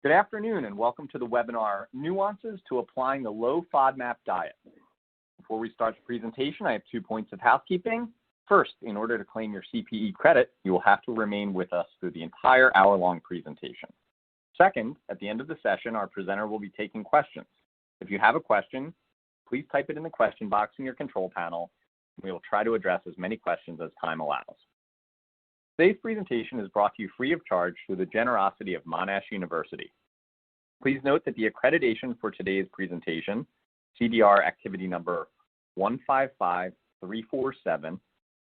Good afternoon and welcome to the webinar, Nuances to Applying the Low FODMAP Diet. Before we start the presentation, I have 2 points of housekeeping. First, in order to claim your CPE credit, you will have to remain with us through the entire hour-long presentation. Second, at the end of the session, our presenter will be taking questions. If you have a question, please type it in the question box in your control panel, and we will try to address as many questions as time allows. Today's presentation is brought to you free of charge through the generosity of Monash University. Please note that the accreditation for today's presentation, CDR activity number 155347,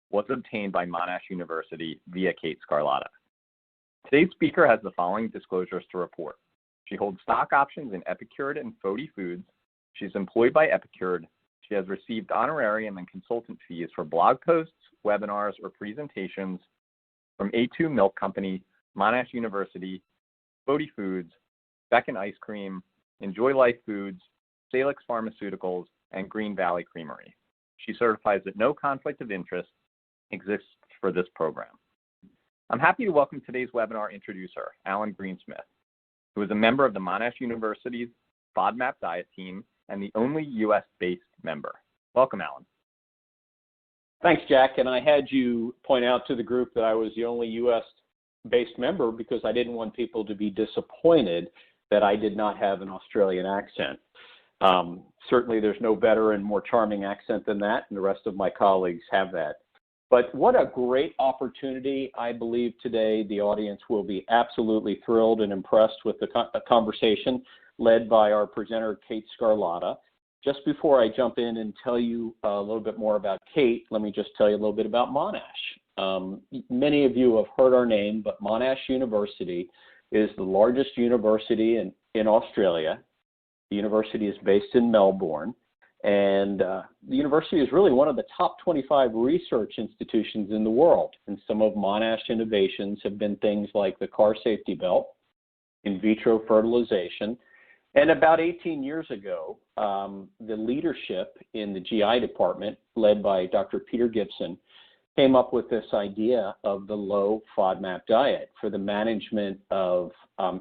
was obtained by Monash University via Kate Scarlata. Today's speaker has the following disclosures to report. She holds stock options in Epicured and FODMAP Foods. She is employed by Epicured. She has received honorarium and consultant fees for blog posts, webinars, or presentations from A2 Milk Company, Monash University, FODMAP Foods, Beckon Ice Cream, Enjoy Life Foods, Salix Pharmaceuticals, and Green Valley Creamery. She certifies that no conflict of interest exists for this program. I'm happy to welcome today's webinar introducer, Alan Greensmith, who is a member of the Monash University's FODMAP diet team and the only US-based member. Welcome, Alan. Thanks, Jack. And I had you point out to the group that I was the only US-based member because I didn't want people to be disappointed that I did not have an Australian accent. Certainly there's no better and more charming accent than that, and the rest of my colleagues have that. But what a great opportunity. I believe today the audience will be absolutely thrilled and impressed with the conversation led by our presenter, Kate Scarlata. Just before I jump in and tell you a little bit more about Kate, let me just tell you a little bit about Monash. Many of you have heard our name, but Monash University is the largest university in Australia. The university is based in Melbourne, and the university is really one of the top 25 research institutions in the world. And some of Monash innovations have been things like the car safety belt, in vitro fertilization, and about 18 years ago, the leadership in the GI department, led by Dr. Peter Gibson, came up with this idea of the low FODMAP diet for the management of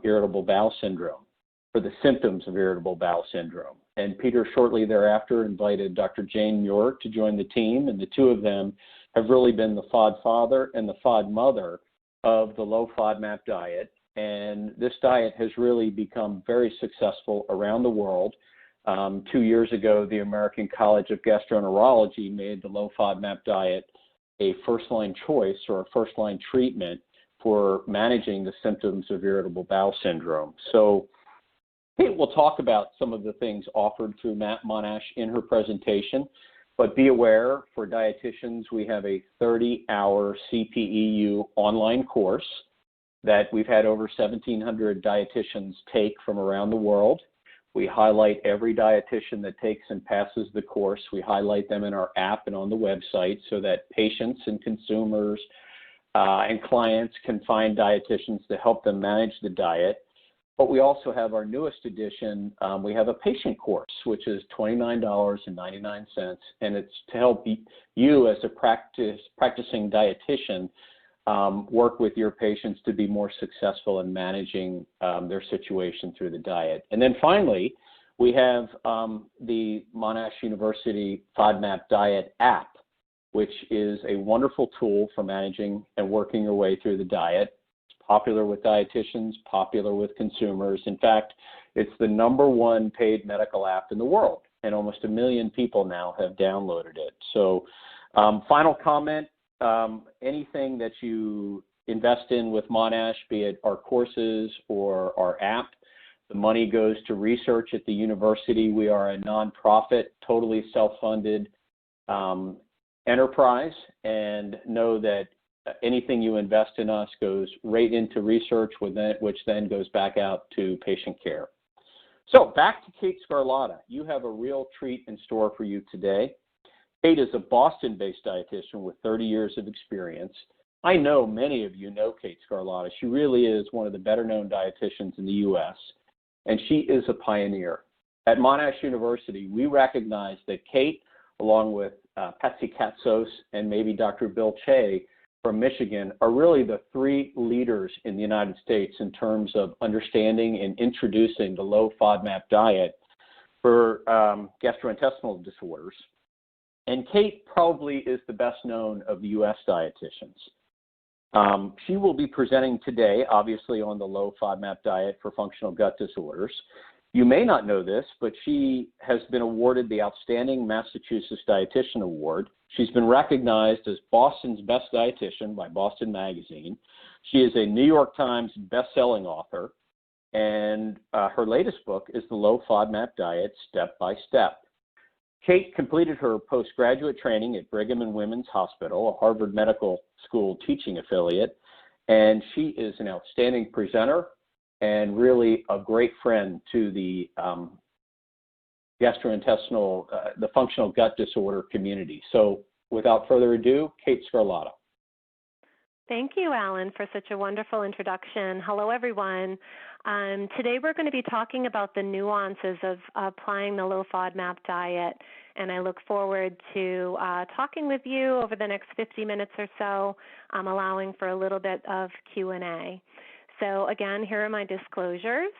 irritable bowel syndrome, for the symptoms of irritable bowel syndrome. And Peter shortly thereafter invited Dr. Jane Muir to join the team, and the two of them have really been the FOD father and the FOD mother of the low FODMAP diet. And this diet has really become very successful around the world. 2 years ago, the American College of Gastroenterology made the low FODMAP diet a first-line choice or a first-line treatment for managing the symptoms of irritable bowel syndrome. So Kate will talk about some of the things offered through Monash in her presentation, but be aware, for dietitians, we have a 30-hour CPEU online course that we've had over 1,700 dietitians take from around the world. We highlight every dietitian that takes and passes the course. We highlight them in our app and on the website so that patients and consumers and clients can find dietitians to help them manage the diet. But we also have our newest edition. We have a patient course, which is $29.99, and it's to help you as a practicing dietitian work with your patients to be more successful in managing their situation through the diet. And then finally, we have the Monash University FODMAP Diet app, which is a wonderful tool for managing and working your way through the diet. It's popular with dietitians, popular with consumers. In fact, it's the #1 paid medical app in the world, and almost 1 million people now have downloaded it. So final comment, anything that you invest in with Monash, be it our courses or our app, the money goes to research at the university. We are a nonprofit, totally self-funded enterprise, and know that anything you invest in us goes right into research, which then goes back out to patient care. So back to Kate Scarlata. You have a real treat in store for you today. Kate is a Boston-based dietitian with 30 years of experience. I know many of you know Kate Scarlata. She really is one of the better-known dietitians in the U.S., and she is a pioneer. At Monash University, we recognize that Kate, along with Patsy Katsos and maybe Dr. Bill Che, from Michigan are really the three leaders in the United States in terms of understanding and introducing the low FODMAP diet for gastrointestinal disorders. And Kate probably is the best known of the U.S. dietitians. She will be presenting today, obviously, on the low FODMAP diet for functional gut disorders. You may not know this, but she has been awarded the Outstanding Massachusetts Dietitian Award. She's been recognized as Boston's Best Dietitian by Boston Magazine. She is a New York Times best-selling author, and her latest book is The Low FODMAP Diet, Step by Step. Kate completed her postgraduate training at Brigham and Women's Hospital, a Harvard Medical School teaching affiliate, and she is an outstanding presenter and really a great friend to the gastrointestinal, the functional gut disorder community. So without further ado, Kate Scarlata. Thank you, Alan, for such a wonderful introduction. Hello, everyone. Today we're going to be talking about the nuances of applying the low FODMAP diet, and I look forward to talking with you over the next 50 minutes or so, allowing for a little bit of Q&A. So again, here are my disclosures.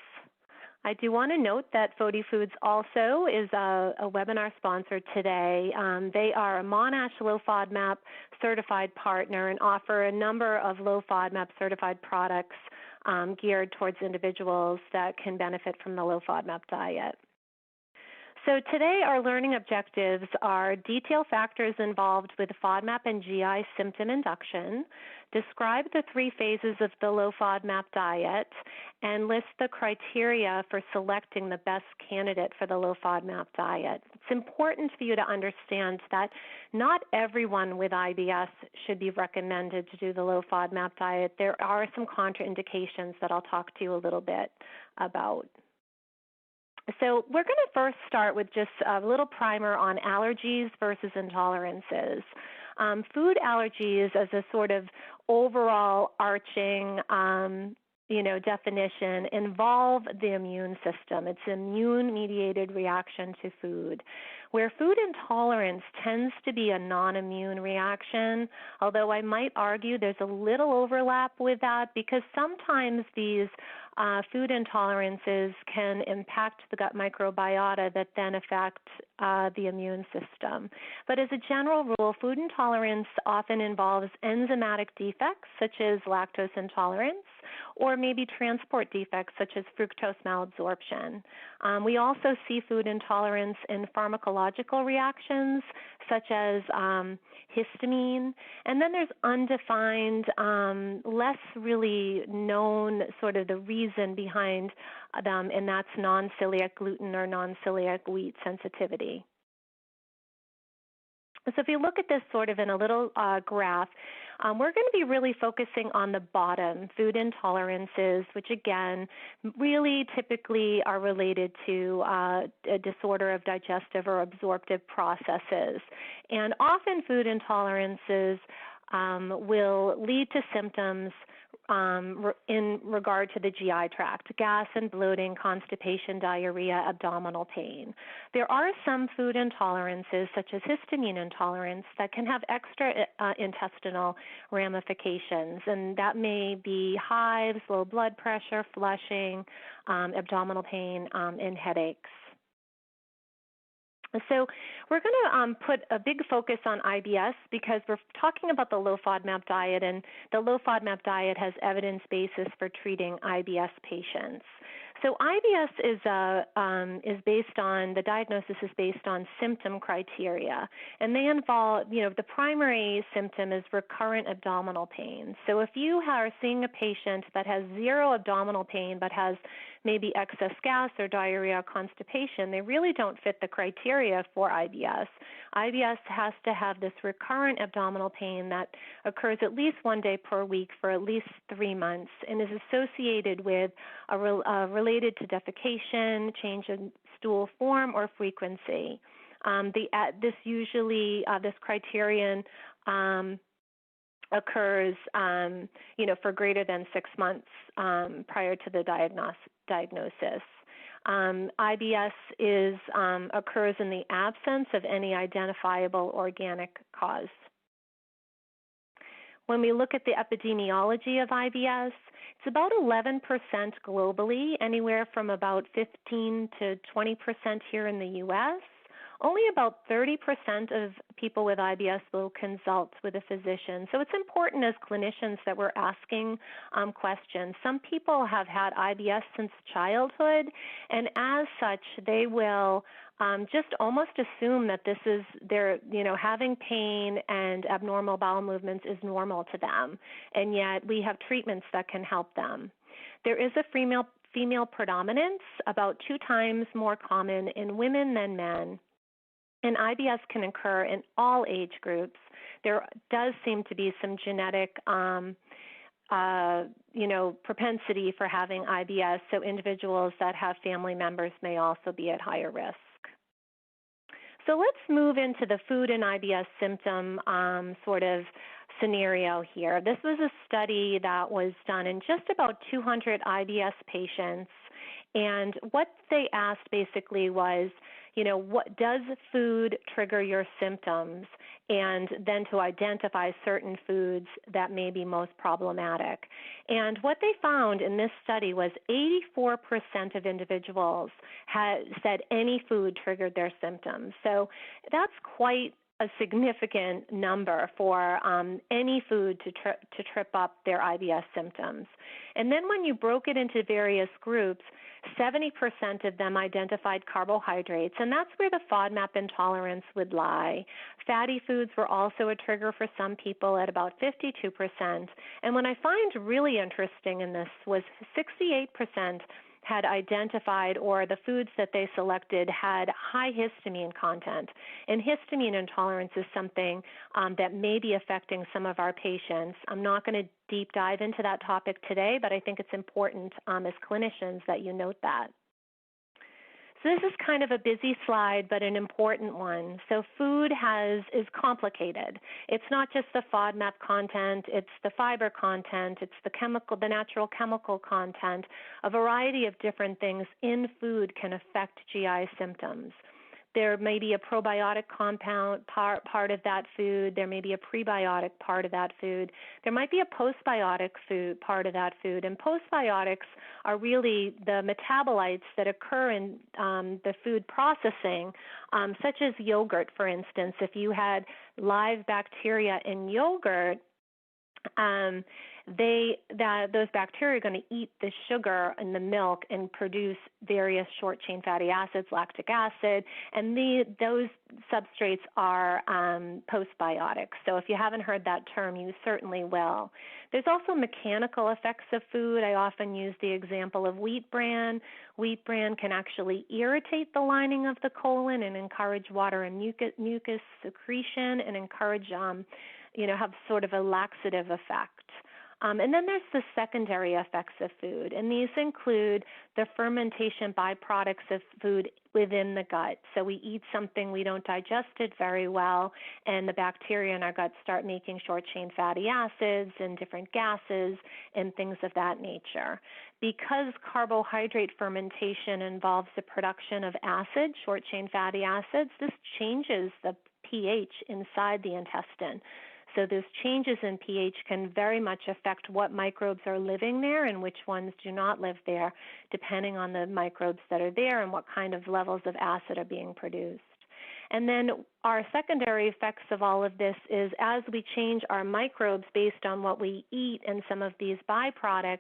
I do want to note that FODI Foods also is a webinar sponsor today. They are a Monash low FODMAP certified partner and offer a number of low FODMAP certified products geared towards individuals that can benefit from the low FODMAP diet. So today our learning objectives are detail factors involved with FODMAP and GI symptom induction, describe the three phases of the low FODMAP diet, and list the criteria for selecting the best candidate for the low FODMAP diet. It's important for you to understand that not everyone with IBS should be recommended to do the low FODMAP diet. There are some contraindications that I'll talk to you a little bit about. So we're going to first start with just a little primer on allergies versus intolerances. Food allergies as a sort of overall arching definition involve the immune system. It's an immune-mediated reaction to food, where food intolerance tends to be a non-immune reaction, although I might argue there's a little overlap with that because sometimes these food intolerances can impact the gut microbiota that then affect the immune system. But as a general rule, food intolerance often involves enzymatic defects such as lactose intolerance or maybe transport defects such as fructose malabsorption. We also see food intolerance in pharmacological reactions such as histamine, and then there's undefined, less really known sort of the reason behind them, and that's non-celiac gluten or non-celiac wheat sensitivity. So if you look at this sort of in a little graph, we're going to be really focusing on the bottom, food intolerances, which again really typically are related to a disorder of digestive or absorptive processes. And often food intolerances will lead to symptoms in regard to the GI tract, gas and bloating, constipation, diarrhea, abdominal pain. There are some food intolerances, such as histamine intolerance, that can have extra intestinal ramifications, and that may be hives, low blood pressure, flushing, abdominal pain, and headaches. So we're going to put a big focus on IBS because we're talking about the low FODMAP diet, and the low FODMAP diet has evidence basis for treating IBS patients. So IBS is based on, the diagnosis is based on symptom criteria, and they involve, the primary symptom is recurrent abdominal pain. So if you are seeing a patient that has zero abdominal pain but has maybe excess gas or diarrhea or constipation, they really don't fit the criteria for IBS. IBS has to have this recurrent abdominal pain that occurs at least one day per week for at least 3 months and is associated with related to defecation, change in stool form, or frequency. This criterion occurs, for greater than 6 months prior to the diagnosis. IBS occurs in the absence of any identifiable organic cause. When we look at the epidemiology of IBS, it's about 11% globally, anywhere from about 15 to 20% here in the U.S. Only about 30% of people with IBS will consult with a physician. So it's important as clinicians that we're asking questions. Some people have had IBS since childhood, and as such, they will just almost assume that this is having pain and abnormal bowel movements is normal to them, and yet we have treatments that can help them. There is a female predominance, about 2 times more common in women than men. And IBS can occur in all age groups. There does seem to be some genetic, propensity for having IBS, so individuals that have family members may also be at higher risk. So let's move into the food and IBS symptom sort of scenario here. This was a study that was done in just about 200 IBS patients, and what they asked basically was, what does food trigger your symptoms, and then to identify certain foods that may be most problematic. And what they found in this study was 84% of individuals had said any food triggered their symptoms. So that's quite a significant number for any food to trip up their IBS symptoms. And then when you broke it into various groups, 70% of them identified carbohydrates, and that's where the FODMAP intolerance would lie. Fatty foods were also a trigger for some people at about 52%. And what I find really interesting in this was 68% had identified, or the foods that they selected had high histamine content. And histamine intolerance is something that may be affecting some of our patients. I'm not going to deep dive into that topic today, but I think it's important as clinicians that you note that. So this is kind of a busy slide, but an important one. So food is complicated. It's not just the FODMAP content, it's the fiber content, it's the natural chemical content. A variety of different things in food can affect GI symptoms. There may be a probiotic compound part of that food. There may be a prebiotic part of that food. There might be a postbiotic food part of that food. And postbiotics are really the metabolites that occur in the food processing, such as yogurt, for instance. If you had live bacteria in yogurt, those bacteria are going to eat the sugar in the milk and produce various short-chain fatty acids, lactic acid, and those substrates are postbiotics. So if you haven't heard that term, you certainly will. There's also mechanical effects of food. I often use the example of wheat bran. Wheat bran can actually irritate the lining of the colon and encourage water and mucus secretion and encourage have sort of a laxative effect. And then there's the secondary effects of food, and these include the fermentation byproducts of food within the gut. So we eat something, we don't digest it very well, and the bacteria in our gut start making short-chain fatty acids and different gases and things of that nature. Because carbohydrate fermentation involves the production of acid, short-chain fatty acids, this changes the pH inside the intestine. So those changes in pH can very much affect what microbes are living there and which ones do not live there, depending on the microbes that are there and what kind of levels of acid are being produced. And then our secondary effects of all of this is as we change our microbes based on what we eat and some of these byproducts,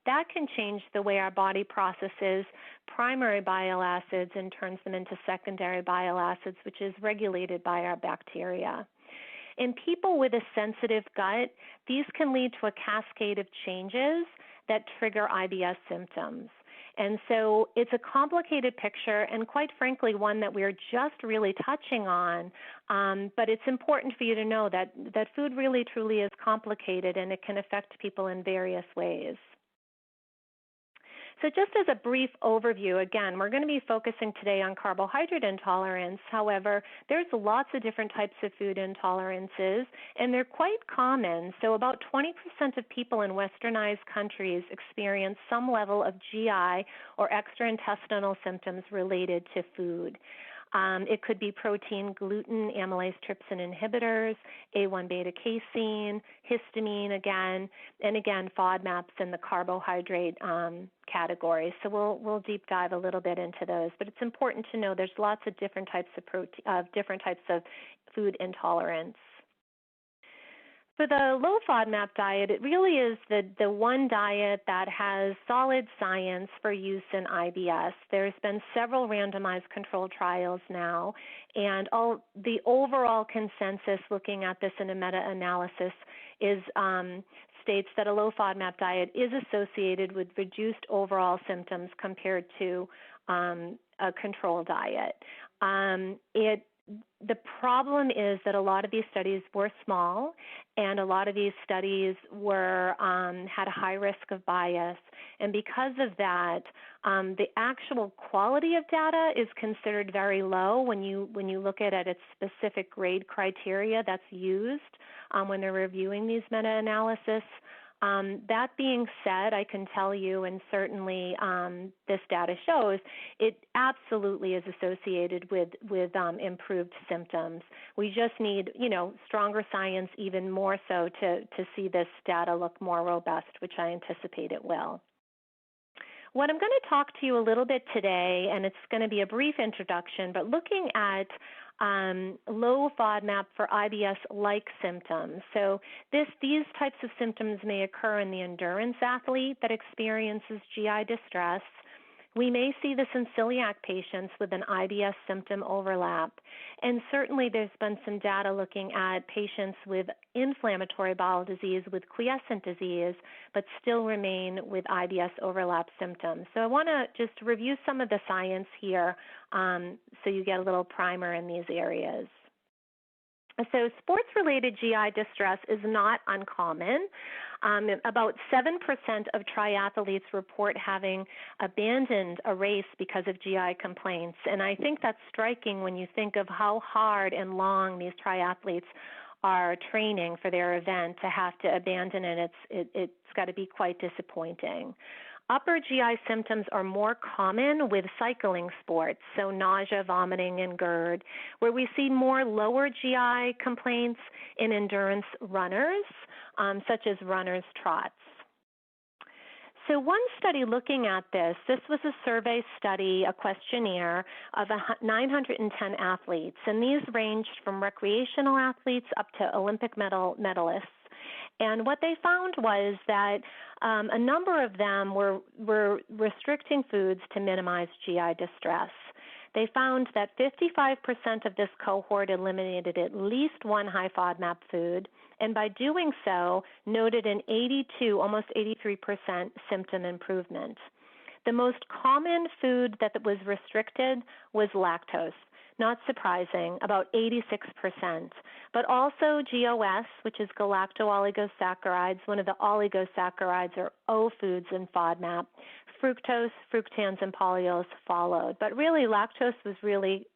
that can change the way our body processes primary bile acids and turns them into secondary bile acids, which is regulated by our bacteria. In people with a sensitive gut, these can lead to a cascade of changes that trigger IBS symptoms. And so it's a complicated picture and quite frankly one that we're just really touching on, but it's important for you to know that food really truly is complicated and it can affect people in various ways. So just as a brief overview, again, we're going to be focusing today on carbohydrate intolerance. However, there's lots of different types of food intolerances, and they're quite common. So about 20% of people in westernized countries experience some level of GI or extraintestinal symptoms related to food. It could be protein, gluten, amylase, trypsin inhibitors, A1 beta casein, histamine again, and again FODMAPs in the carbohydrate category. So we'll deep dive a little bit into those. But it's important to know there's lots of different types of food intolerance. For the low FODMAP diet, it really is the one diet that has solid science for use in IBS. There's been several randomized controlled trials now, and the overall consensus looking at this in a meta-analysis is states that a low FODMAP diet is associated with reduced overall symptoms compared to a control diet. The problem is that a lot of these studies were small, and a lot of these studies were had a high risk of bias, and because of that, the actual quality of data is considered very low when you look at its specific grade criteria that's used when they're reviewing these meta-analysis. That being said, I can tell you, and certainly this data shows, it absolutely is associated with improved symptoms. We just need, stronger science, even more so, to see this data look more robust, which I anticipate it will. What I'm going to talk to you a little bit today, and it's going to be a brief introduction, but looking at low FODMAP for IBS-like symptoms. So these types of symptoms may occur in the endurance athlete that experiences GI distress. We may see this in celiac patients with an IBS symptom overlap. And certainly there's been some data looking at patients with inflammatory bowel disease with quiescent disease, but still remain with IBS overlap symptoms. So I want to just review some of the science here so you get a little primer in these areas. So sports-related GI distress is not uncommon. About 7% of triathletes report having abandoned a race because of GI complaints, and I think that's striking when you think of how hard and long these triathletes are training for their event. To have to abandon it, it's got to be quite disappointing. Upper GI symptoms are more common with cycling sports, so nausea, vomiting, and GERD, where we see more lower GI complaints in endurance runners, such as runner's trots. So one study looking at this was a survey study, a questionnaire of 910 athletes, and these ranged from recreational athletes up to Olympic medalists. And what they found was that a number of them were restricting foods to minimize GI distress. They found that 55% of this cohort eliminated at least one high FODMAP food, and by doing so, noted an 82, almost 83% symptom improvement. The most common food that was restricted was lactose. Not surprising, about 86%, but also GOS, which is galacto-oligosaccharides, one of the oligosaccharides or O foods in FODMAP. Fructose, fructans, and polyols followed. But really, lactose was really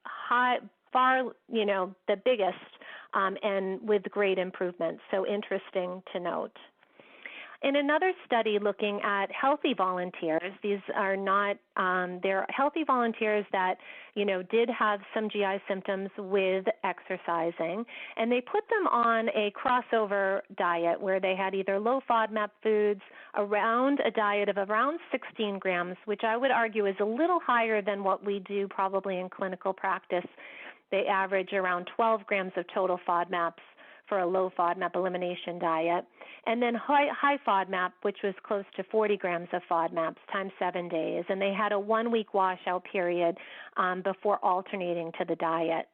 far, the biggest, and with great improvements, so interesting to note. In another study looking at healthy volunteers, these are not, they're healthy volunteers that, did have some GI symptoms with exercising, and they put them on a crossover diet where they had either low FODMAP foods around a diet of around 16 grams, which I would argue is a little higher than what we do probably in clinical practice. They average around 12 grams of total FODMAPs for a low FODMAP elimination diet, and then high FODMAP, which was close to 40 grams of FODMAPs times 7 days, and they had a 1-week washout period before alternating to the diet,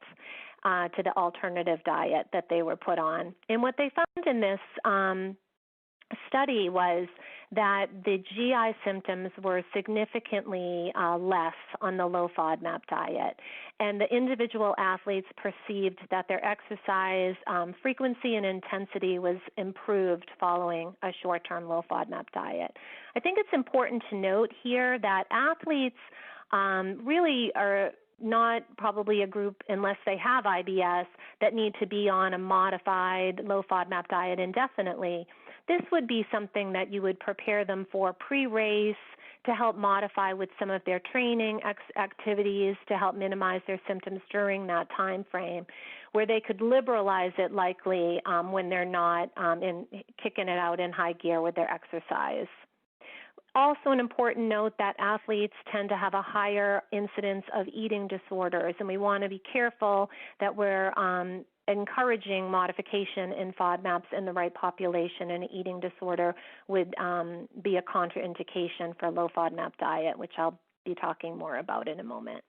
to the alternative diet that they were put on. And what they found in this study was that the GI symptoms were significantly less on the low FODMAP diet, and the individual athletes perceived that their exercise frequency and intensity was improved following a short-term low FODMAP diet. I think it's important to note here that athletes really are not probably a group, unless they have IBS, that need to be on a modified low FODMAP diet indefinitely. This would be something that you would prepare them for pre-race to help modify with some of their training activities to help minimize their symptoms during that time frame, where they could liberalize it likely when they're not kicking it out in high gear with their exercise. Also an important note that athletes tend to have a higher incidence of eating disorders, and we want to be careful that we're encouraging modification in FODMAPs in the right population, and an eating disorder would be a contraindication for a low FODMAP diet, which I'll be talking more about in a moment.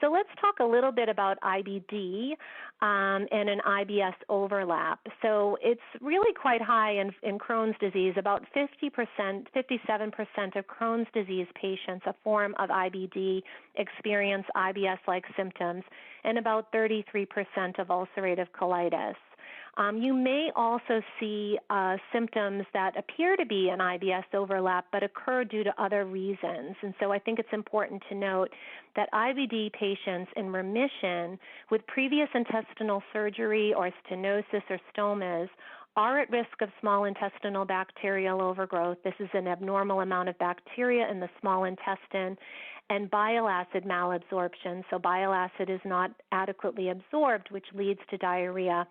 So let's talk a little bit about IBD and an IBS overlap. So it's really quite high in Crohn's disease. About 50%, 57% of Crohn's disease patients, a form of IBD, experience IBS-like symptoms, and about 33% of ulcerative colitis. You may also see symptoms that appear to be an IBS overlap but occur due to other reasons. And so I think it's important to note that IBD patients in remission with previous intestinal surgery or stenosis or stomas are at risk of small intestinal bacterial overgrowth. This is an abnormal amount of bacteria in the small intestine, and bile acid malabsorption. So bile acid is not adequately absorbed, which leads to diarrhea.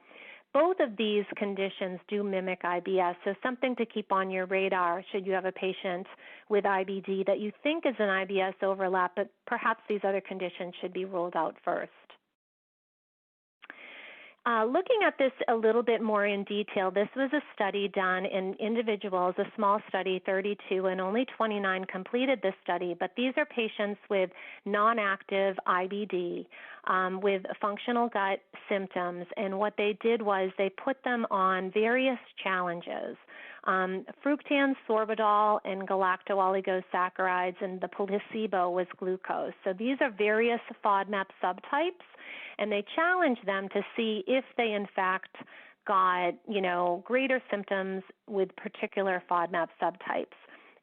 Both of these conditions do mimic IBS, so something to keep on your radar should you have a patient with IBD that you think is an IBS overlap, but perhaps these other conditions should be ruled out first. Looking at this a little bit more in detail, this was a study done in individuals, a small study, 32, and only 29 completed this study, but these are patients with non-active IBD with functional gut symptoms, and what they did was they put them on various challenges. Fructans, sorbitol, and galacto-oligosaccharides, and the placebo was glucose. So these are various FODMAP subtypes, and they challenged them to see if they in fact got, greater symptoms with particular FODMAP subtypes.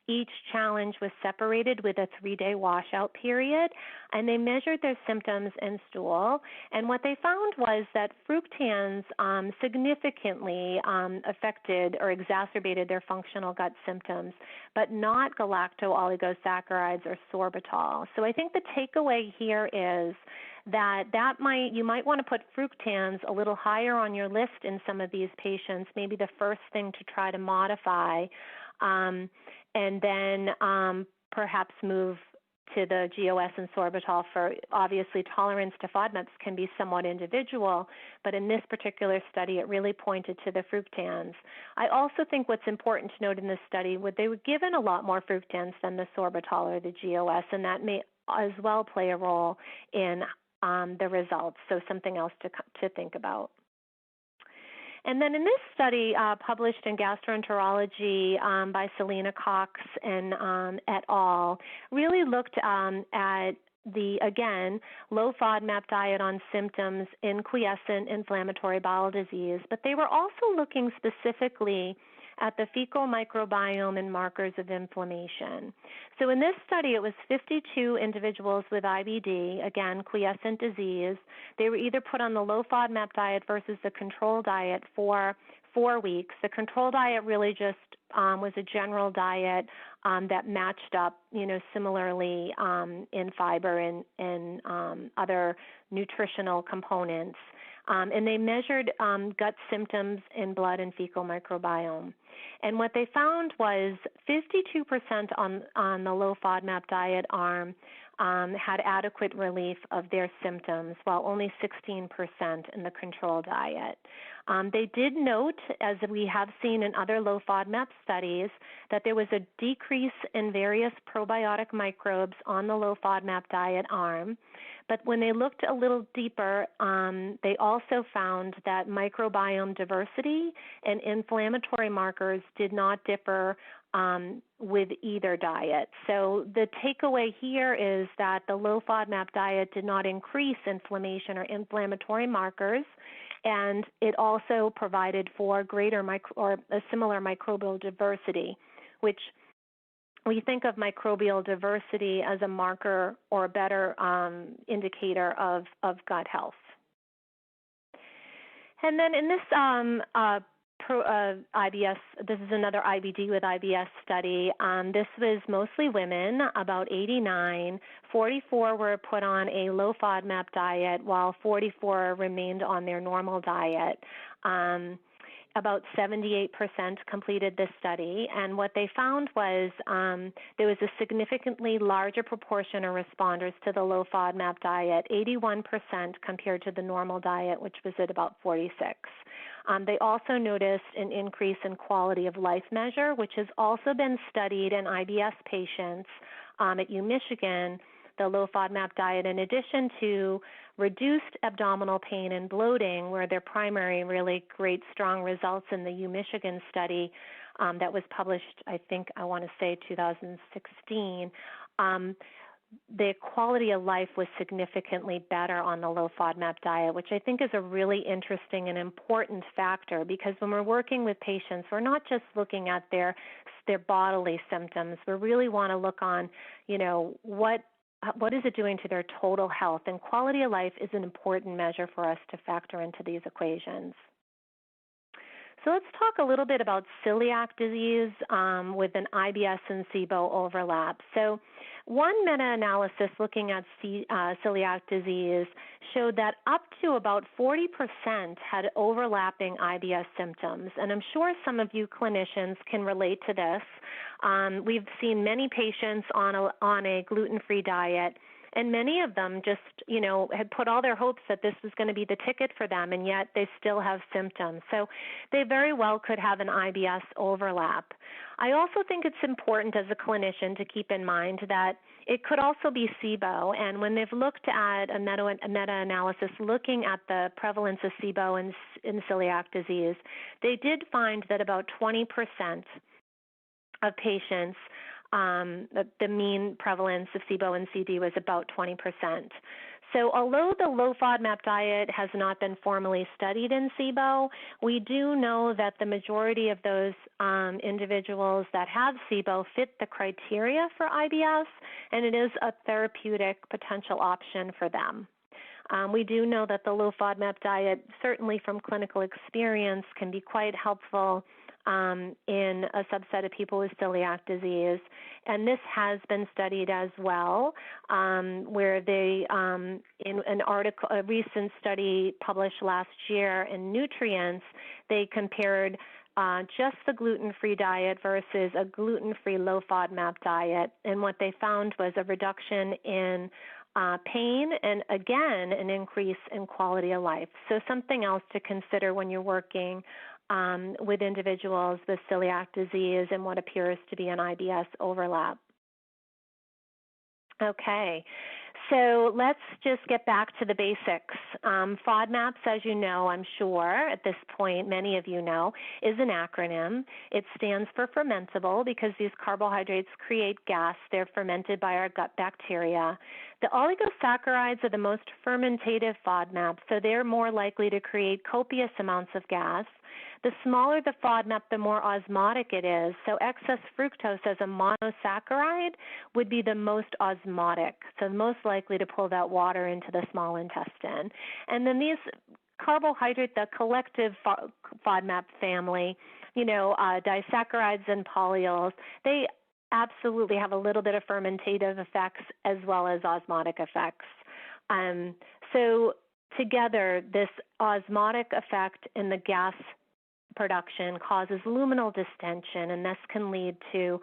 Each challenge was separated with a 3-day washout period, and they measured their symptoms in stool. And what they found was that fructans significantly affected or exacerbated their functional gut symptoms, but not galacto-oligosaccharides or sorbitol. So I think the takeaway here is that you might want to put fructans a little higher on your list in some of these patients, maybe the first thing to try to modify, and then perhaps move to the GOS and sorbitol for, obviously, tolerance to FODMAPs can be somewhat individual, but in this particular study, it really pointed to the fructans. I also think what's important to note in this study, they were given a lot more fructans than the sorbitol or the GOS, and that may as well play a role in the results, so something else to think about. And then in this study published in Gastroenterology by Selena Cox and et al., really looked at the, again, low FODMAP diet on symptoms in quiescent inflammatory bowel disease, but they were also looking specifically at the fecal microbiome and markers of inflammation. So in this study, it was 52 individuals with IBD, again, quiescent disease. They were either put on the low FODMAP diet versus the control diet for 4 weeks. The control diet really just was a general diet that matched up, similarly in fiber and other nutritional components. And they measured gut symptoms in blood and fecal microbiome. And what they found was 52% on the low FODMAP diet arm had adequate relief of their symptoms, while only 16% in the control diet. They did note, as we have seen in other low FODMAP studies, that there was a decrease in various probiotic microbes on the low FODMAP diet arm. But when they looked a little deeper, they also found that microbiome diversity and inflammatory markers did not differ with either diet. So the takeaway here is that the low FODMAP diet did not increase inflammation or inflammatory markers, and it also provided for greater or a similar microbial diversity, which we think of microbial diversity as a marker or a better indicator of gut health. And then in this IBS, this is another IBD with IBS study. This was mostly women, about 89. 44 were put on a low FODMAP diet while 44 remained on their normal diet. About 78% completed this study, and what they found was there was a significantly larger proportion of responders to the low FODMAP diet, 81% compared to the normal diet, which was at about 46. They also noticed an increase in quality of life measure, which has also been studied in IBS patients at UMichigan. The low FODMAP diet, in addition to reduced abdominal pain and bloating, were their primary really great strong results in the UMichigan study that was published, I want to say 2016. The quality of life was significantly better on the low FODMAP diet, which I think is a really interesting and important factor, because when we're working with patients, we're not just looking at their bodily symptoms. We really want to look on, what is it doing to their total health? And quality of life is an important measure for us to factor into these equations. So let's talk a little bit about celiac disease with an IBS and SIBO overlap. So one meta-analysis looking at celiac disease showed that up to about 40% had overlapping IBS symptoms. And I'm sure some of you clinicians can relate to this. We've seen many patients on a gluten-free diet, and many of them just, had put all their hopes that this was going to be the ticket for them, and yet they still have symptoms. So they very well could have an IBS overlap. I also think it's important as a clinician to keep in mind that it could also be SIBO, and when they've looked at a meta-analysis looking at the prevalence of SIBO in celiac disease, they did find that about 20% of patients, the mean prevalence of SIBO and CD was about 20%. So although the low FODMAP diet has not been formally studied in SIBO, we do know that the majority of those individuals that have SIBO fit the criteria for IBS, and it is a therapeutic potential option for them. We do know that the low FODMAP diet, certainly from clinical experience, can be quite helpful in a subset of people with celiac disease, and this has been studied as well, where they, in an article, a recent study published last year in Nutrients, they compared just the gluten-free diet versus a gluten-free low FODMAP diet, and what they found was a reduction in pain and, again, an increase in quality of life. So something else to consider when you're working with individuals with celiac disease and what appears to be an IBS overlap. Okay, so let's just get back to the basics. FODMAPs, as you know, I'm sure at this point, many of you know, is an acronym. It stands for fermentable because these carbohydrates create gas. They're fermented by our gut bacteria. The oligosaccharides are the most fermentative FODMAPs, so they're more likely to create copious amounts of gas. The smaller the FODMAP, the more osmotic it is. So excess fructose as a monosaccharide would be the most osmotic, so most likely to pull that water into the small intestine. And then these carbohydrates, the collective FODMAP family, disaccharides and polyols, they absolutely have a little bit of fermentative effects as well as osmotic effects. So together, this osmotic effect in the gas production causes luminal distension, and this can lead to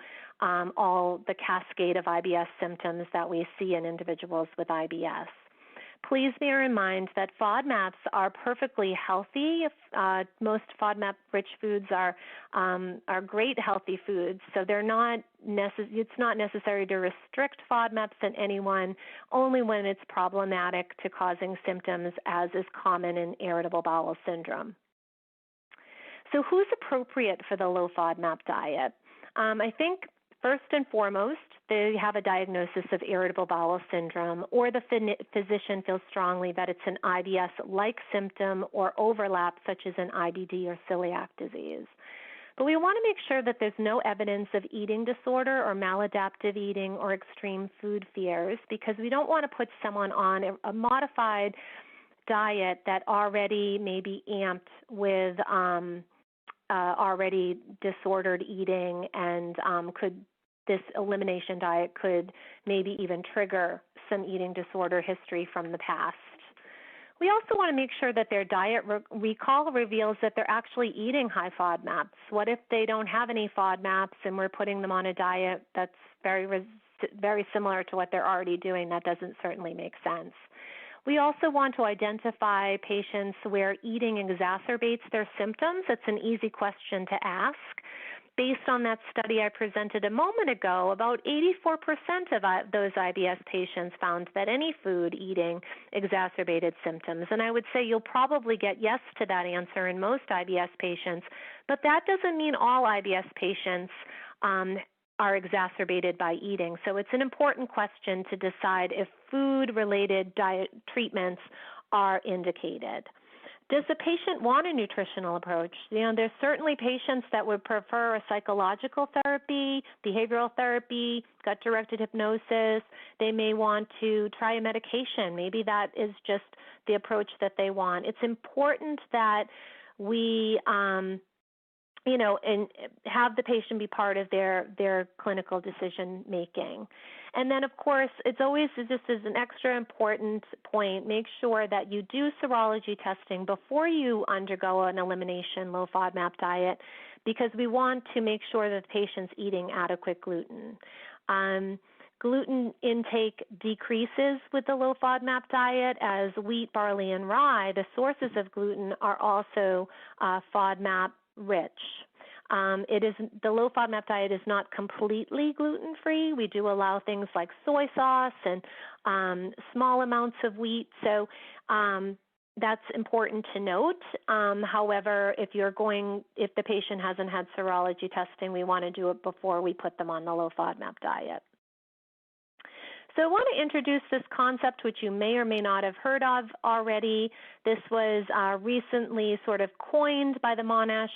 all the cascade of IBS symptoms that we see in individuals with IBS. Please bear in mind that FODMAPs are perfectly healthy. Most FODMAP-rich foods are great healthy foods, so it's not necessary to restrict FODMAPs in anyone, only when it's problematic to causing symptoms, as is common in irritable bowel syndrome. So who's appropriate for the low FODMAP diet? I think first and foremost, they have a diagnosis of irritable bowel syndrome, or the physician feels strongly that it's an IBS-like symptom or overlap, such as an IBD or celiac disease. But we want to make sure that there's no evidence of eating disorder or maladaptive eating or extreme food fears, because we don't want to put someone on a modified diet that already may be amped with already disordered eating, and this elimination diet could maybe even trigger some eating disorder history from the past. We also want to make sure that their diet recall reveals that they're actually eating high FODMAPs. What if they don't have any FODMAPs and we're putting them on a diet that's very similar to what they're already doing? That doesn't certainly make sense. We also want to identify patients where eating exacerbates their symptoms. It's an easy question to ask. Based on that study I presented a moment ago, about 84% of those IBS patients found that any food eating exacerbated symptoms. And I would say you'll probably get yes to that answer in most IBS patients, but that doesn't mean all IBS patients are exacerbated by eating. So it's an important question to decide if food-related diet treatments are indicated. Does the patient want a nutritional approach? There's certainly patients that would prefer a psychological therapy, behavioral therapy, gut-directed hypnosis. They may want to try a medication. Maybe that is just the approach that they want. It's important that we and have the patient be part of their clinical decision making. And then, of course, it's always just as an extra important point, make sure that you do serology testing before you undergo an elimination low FODMAP diet, because we want to make sure that the patient's eating adequate gluten. Gluten intake decreases with the low FODMAP diet as wheat, barley, and rye, the sources of gluten, are also FODMAP rich. The low FODMAP diet is not completely gluten-free. We do allow things like soy sauce and small amounts of wheat. So that's important to note. However, if the patient hasn't had serology testing, we want to do it before we put them on the low FODMAP diet. So I want to introduce this concept, which you may or may not have heard of already. This was recently sort of coined by the Monash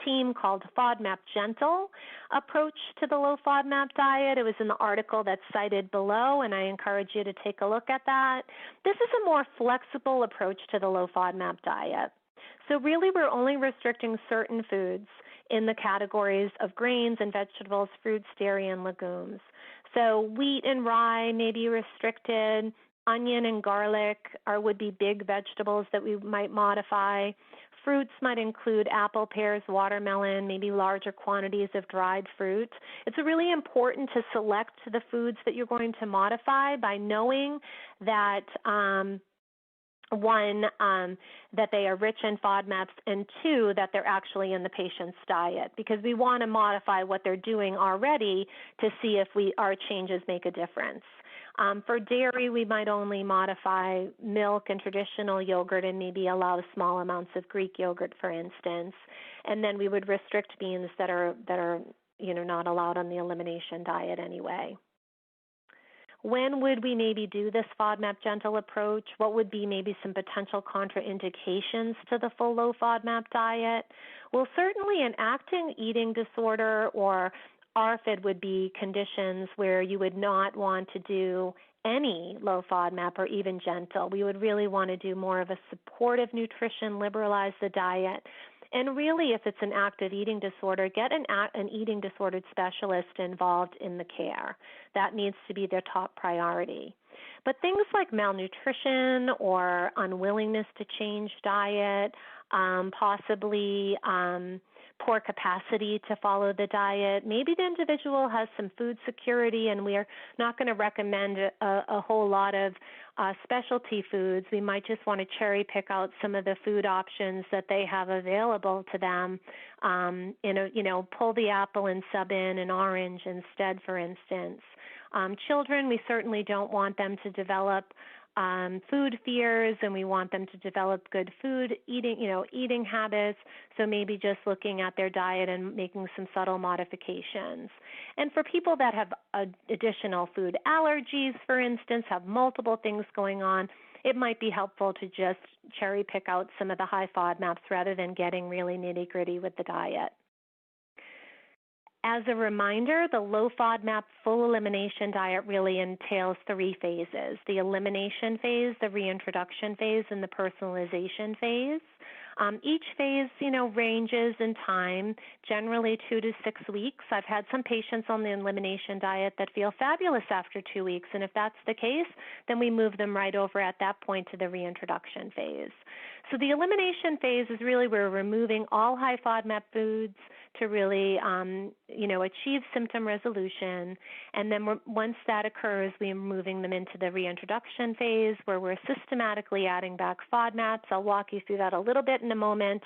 team, called FODMAP Gentle approach to the low FODMAP diet. It was in the article that's cited below, and I encourage you to take a look at that. This is a more flexible approach to the low FODMAP diet. So really, we're only restricting certain foods in the categories of grains and vegetables, fruits, dairy, and legumes. So wheat and rye may be restricted. Onion and garlic would be big vegetables that we might modify. Fruits might include apple, pears, watermelon, maybe larger quantities of dried fruit. It's really important to select the foods that you're going to modify by knowing that one, that they are rich in FODMAPs, and two, that they're actually in the patient's diet, because we want to modify what they're doing already to see if our changes make a difference. For dairy, we might only modify milk and traditional yogurt and maybe allow small amounts of Greek yogurt, for instance. And then we would restrict beans that are not allowed on the elimination diet anyway. When would we maybe do this FODMAP gentle approach? What would be maybe some potential contraindications to the full low FODMAP diet? Well, certainly an acting eating disorder or ARFID would be conditions where you would not want to do any low FODMAP or even gentle. We would really want to do more of a supportive nutrition, liberalize the diet. And really, if it's an active eating disorder, get an eating disordered specialist involved in the care. That needs to be their top priority. But things like malnutrition or unwillingness to change diet, possibly poor capacity to follow the diet. Maybe the individual has some food security, and we're not going to recommend a whole lot of specialty foods. We might just want to cherry pick out some of the food options that they have available to them. Pull the apple and sub in an orange instead, for instance. Children, we certainly don't want them to develop food fears, and we want them to develop good eating habits. So maybe just looking at their diet and making some subtle modifications. And for people that have additional food allergies, for instance, have multiple things going on, it might be helpful to just cherry pick out some of the high FODMAPs rather than getting really nitty-gritty with the diet. As a reminder, the low FODMAP full elimination diet really entails 3 phases: the elimination phase, the reintroduction phase, and the personalization phase. Each phase, ranges in time, generally 2 to 6 weeks. I've had some patients on the elimination diet that feel fabulous after 2 weeks, and if that's the case, then we move them right over at that point to the reintroduction phase. So the elimination phase is really where we're removing all high FODMAP foods to really, achieve symptom resolution. And then once that occurs, we're moving them into the reintroduction phase where we're systematically adding back FODMAPs. I'll walk you through that a little bit in a moment.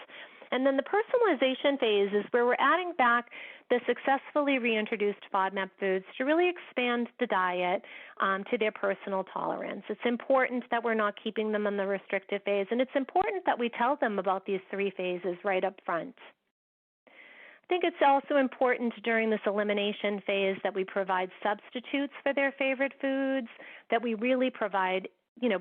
And then the personalization phase is where we're adding back the successfully reintroduced FODMAP foods to really expand the diet to their personal tolerance. It's important that we're not keeping them in the restrictive phase, and it's important that we tell them about these 3 phases right up front. I think it's also important during this elimination phase that we provide substitutes for their favorite foods, that we really provide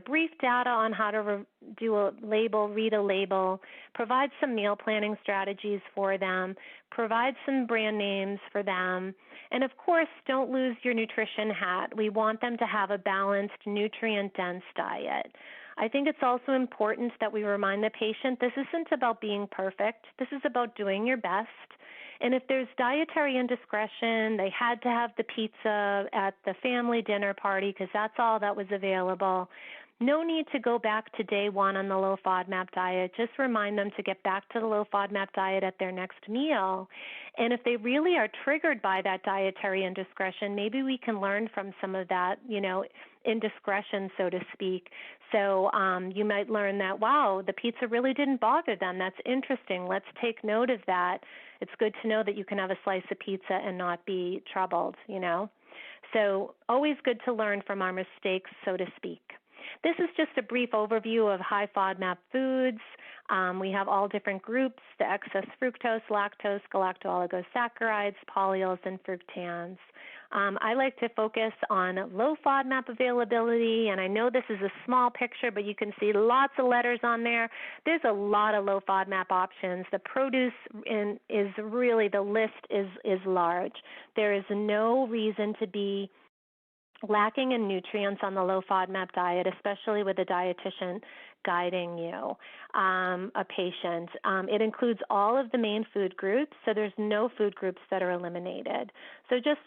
brief data on how to do a label, read a label, provide some meal planning strategies for them, provide some brand names for them, and of course, don't lose your nutrition hat. We want them to have a balanced, nutrient-dense diet. I think it's also important that we remind the patient this isn't about being perfect. This is about doing your best. And if there's dietary indiscretion, they had to have the pizza at the family dinner party because that's all that was available. No need to go back to day 1 on the low FODMAP diet. Just remind them to get back to the low FODMAP diet at their next meal. And if they really are triggered by that dietary indiscretion, maybe we can learn from some of that, indiscretion, so to speak. So you might learn that, wow, the pizza really didn't bother them. That's interesting. Let's take note of that. It's good to know that you can have a slice of pizza and not be troubled, So always good to learn from our mistakes, so to speak. This is just a brief overview of high FODMAP foods. We have all different groups, the excess fructose, lactose, galacto-oligosaccharides, polyols, and fructans. I like to focus on low FODMAP availability, and I know this is a small picture, but you can see lots of letters on there. There's a lot of low FODMAP options. The produce is really, the list is large. There is no reason to be lacking in nutrients on the low FODMAP diet, especially with a dietitian guiding you, a patient. It includes all of the main food groups, so there's no food groups that are eliminated. So just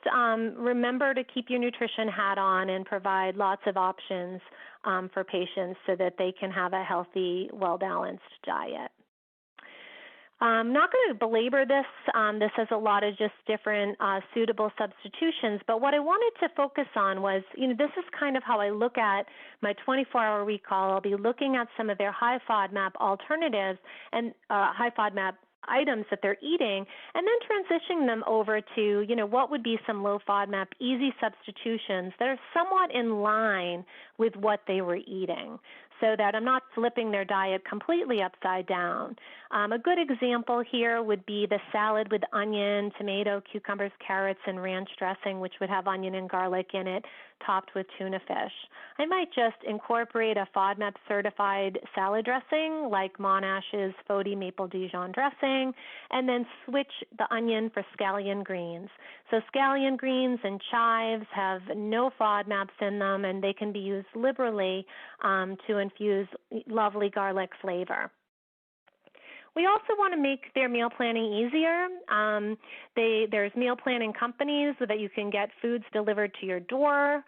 remember to keep your nutrition hat on and provide lots of options for patients so that they can have a healthy, well-balanced diet. I'm not going to belabor this. This has a lot of just different suitable substitutions, but what I wanted to focus on was, this is kind of how I look at my 24-hour recall. I'll be looking at some of their high FODMAP alternatives and high FODMAP items that they're eating, and then transitioning them over to, what would be some low FODMAP easy substitutions that are somewhat in line with what they were eating, so that I'm not flipping their diet completely upside down. A good example here would be the salad with onion, tomato, cucumbers, carrots, and ranch dressing, which would have onion and garlic in it, topped with tuna fish. I might just incorporate a FODMAP certified salad dressing like Monash's Fodi Maple Dijon dressing, and then switch the onion for scallion greens. So scallion greens and chives have no FODMAPs in them, and they can be used liberally to infuse lovely garlic flavor. We also want to make their meal planning easier. There's meal planning companies so that you can get foods delivered to your door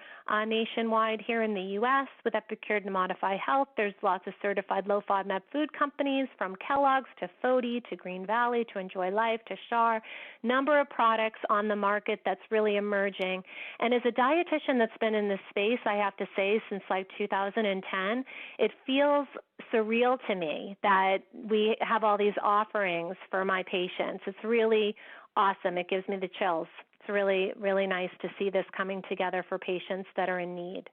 nationwide here in the U.S. with Epicured and Modify Health. There's lots of certified low FODMAP food companies, from Kellogg's to Fodi to Green Valley to Enjoy Life to Char. Number of products on the market that's really emerging. And as a dietitian that's been in this space, I have to say, since like 2010, it feels surreal to me that we have all these offerings for my patients. It's really awesome. It gives me the chills. It's really, really nice to see this coming together for patients that are in need.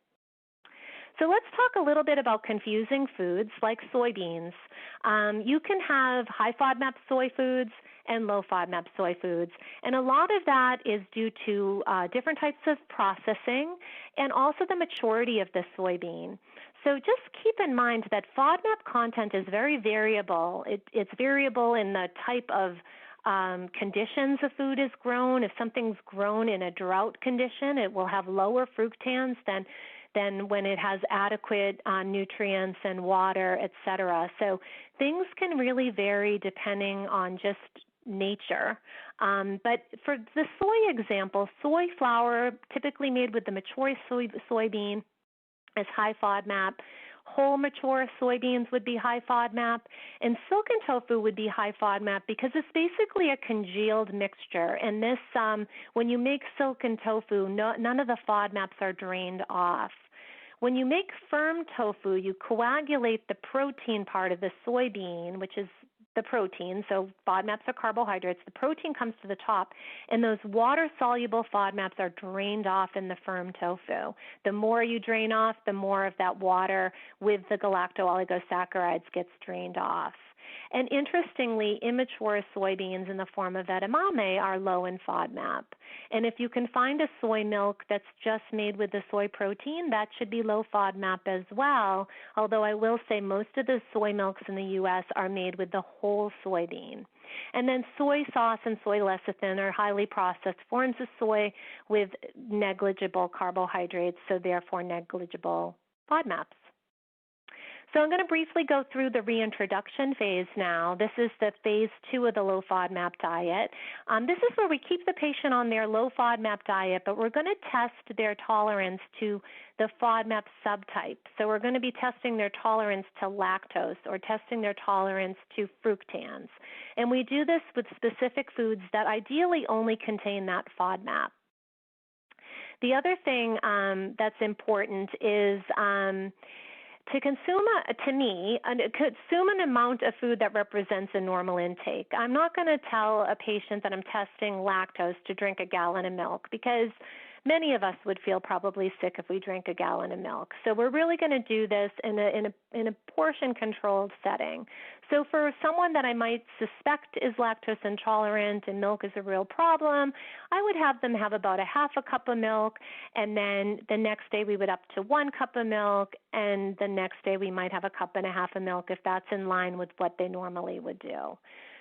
So let's talk a little bit about confusing foods like soybeans. You can have high FODMAP soy foods and low FODMAP soy foods, and a lot of that is due to different types of processing and also the maturity of the soybean. So just keep in mind that FODMAP content is very variable. It's variable in the type of conditions a food is grown. If something's grown in a drought condition, it will have lower fructans than than when it has adequate nutrients and water, et cetera. So things can really vary depending on just nature. But for the soy example, soy flour, typically made with the mature soybean, is high FODMAP. Whole mature soybeans would be high FODMAP, and silken tofu would be high FODMAP because it's basically a congealed mixture. And this, when you make silken tofu, none of the FODMAPs are drained off. When you make firm tofu, you coagulate the protein part of the soybean, which is the protein, so FODMAPs are carbohydrates. The protein comes to the top, and those water-soluble FODMAPs are drained off in the firm tofu. The more you drain off, the more of that water with the galacto-oligosaccharides gets drained off. And interestingly, immature soybeans in the form of edamame are low in FODMAP. And if you can find a soy milk that's just made with the soy protein, that should be low FODMAP as well, although I will say most of the soy milks in the U.S. are made with the whole soybean. And then soy sauce and soy lecithin are highly processed forms of soy with negligible carbohydrates, so therefore negligible FODMAPs. So I'm going to briefly go through the reintroduction phase now. This is the phase 2 of the low FODMAP diet. This is where we keep the patient on their low FODMAP diet, but we're going to test their tolerance to the FODMAP subtype. So we're going to be testing their tolerance to lactose or testing their tolerance to fructans. And we do this with specific foods that ideally only contain that FODMAP. The other thing that's important is to consume an amount of food that represents a normal intake. I'm not going to tell a patient that I'm testing lactose to drink a gallon of milk because many of us would feel probably sick if we drank a gallon of milk. So we're really going to do this in a portion-controlled setting. So for someone that I might suspect is lactose intolerant and milk is a real problem, I would have them have about a half a cup of milk, and then the next day we would up to 1 cup of milk, and the next day we might have a cup and a half of milk if that's in line with what they normally would do.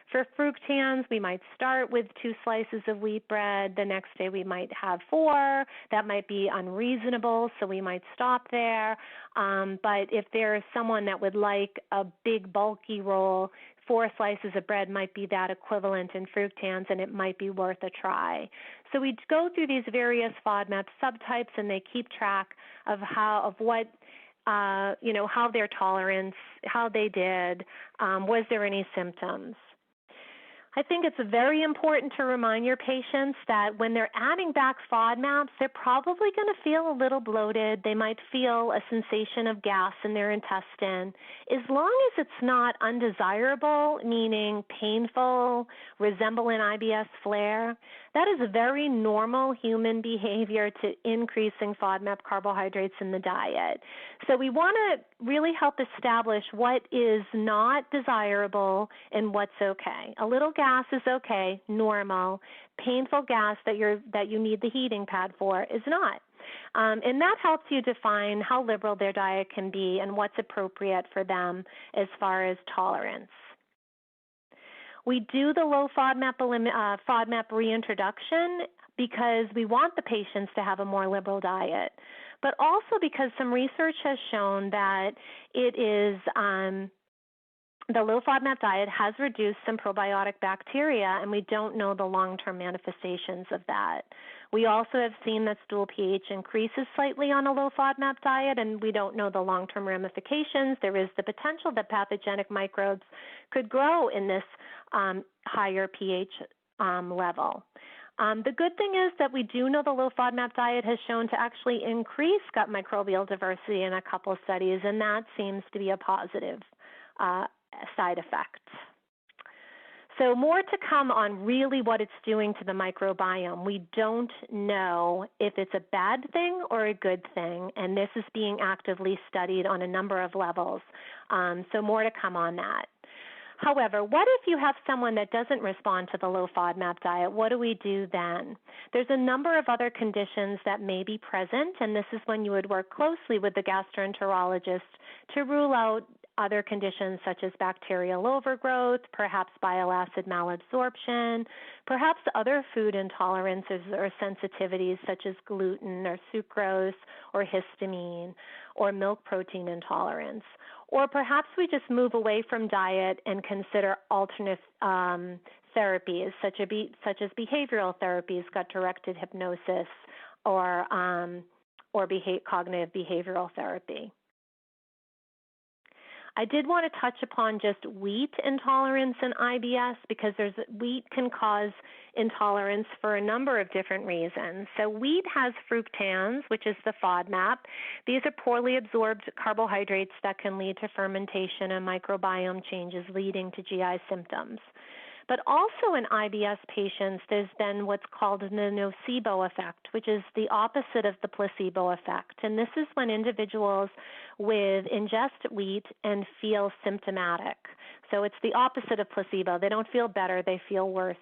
For fructans, we might start with 2 slices of wheat bread. The next day we might have 4. That might be unreasonable, so we might stop there. But if there's someone that would like a big bulky roll, 4 slices of bread might be that equivalent in fructans, and it might be worth a try. So we go through these various FODMAP subtypes, and they keep track of how their tolerance, how they did, was there any symptoms. I think it's very important to remind your patients that when they're adding back FODMAPs, they're probably going to feel a little bloated. They might feel a sensation of gas in their intestine. As long as it's not undesirable, meaning painful, resemble an IBS flare, that is a very normal human behavior to increasing FODMAP carbohydrates in the diet. So we want to really help establish what is not desirable and what's okay. A little gas is okay, normal. Painful gas that you need the heating pad for is not. And that helps you define how liberal their diet can be and what's appropriate for them as far as tolerance. We do the low FODMAP reintroduction because we want the patients to have a more liberal diet, but also because some research has shown that it is the low FODMAP diet has reduced some probiotic bacteria, and we don't know the long-term manifestations of that. We also have seen that stool pH increases slightly on a low FODMAP diet, and we don't know the long-term ramifications. There is the potential that pathogenic microbes could grow in this higher pH level. The good thing is that we do know the low FODMAP diet has shown to actually increase gut microbial diversity in a couple of studies, and that seems to be a positive side effect. So more to come on really what it's doing to the microbiome. We don't know if it's a bad thing or a good thing, and this is being actively studied on a number of levels. So more to come on that. However, what if you have someone that doesn't respond to the low FODMAP diet? What do we do then? There's a number of other conditions that may be present, and this is when you would work closely with the gastroenterologist to rule out other conditions such as bacterial overgrowth, perhaps bile acid malabsorption, perhaps other food intolerances or sensitivities such as gluten or sucrose or histamine, or milk protein intolerance. Or perhaps we just move away from diet and consider alternate therapies, such as behavioral therapies, gut-directed hypnosis, or cognitive behavioral therapy. I did want to touch upon just wheat intolerance in IBS because wheat can cause intolerance for a number of different reasons. So wheat has fructans, which is the FODMAP. These are poorly absorbed carbohydrates that can lead to fermentation and microbiome changes leading to GI symptoms. But also in IBS patients, there's been what's called the nocebo effect, which is the opposite of the placebo effect. And this is when individuals ingest wheat and feel symptomatic. So it's the opposite of placebo. They don't feel better, they feel worse.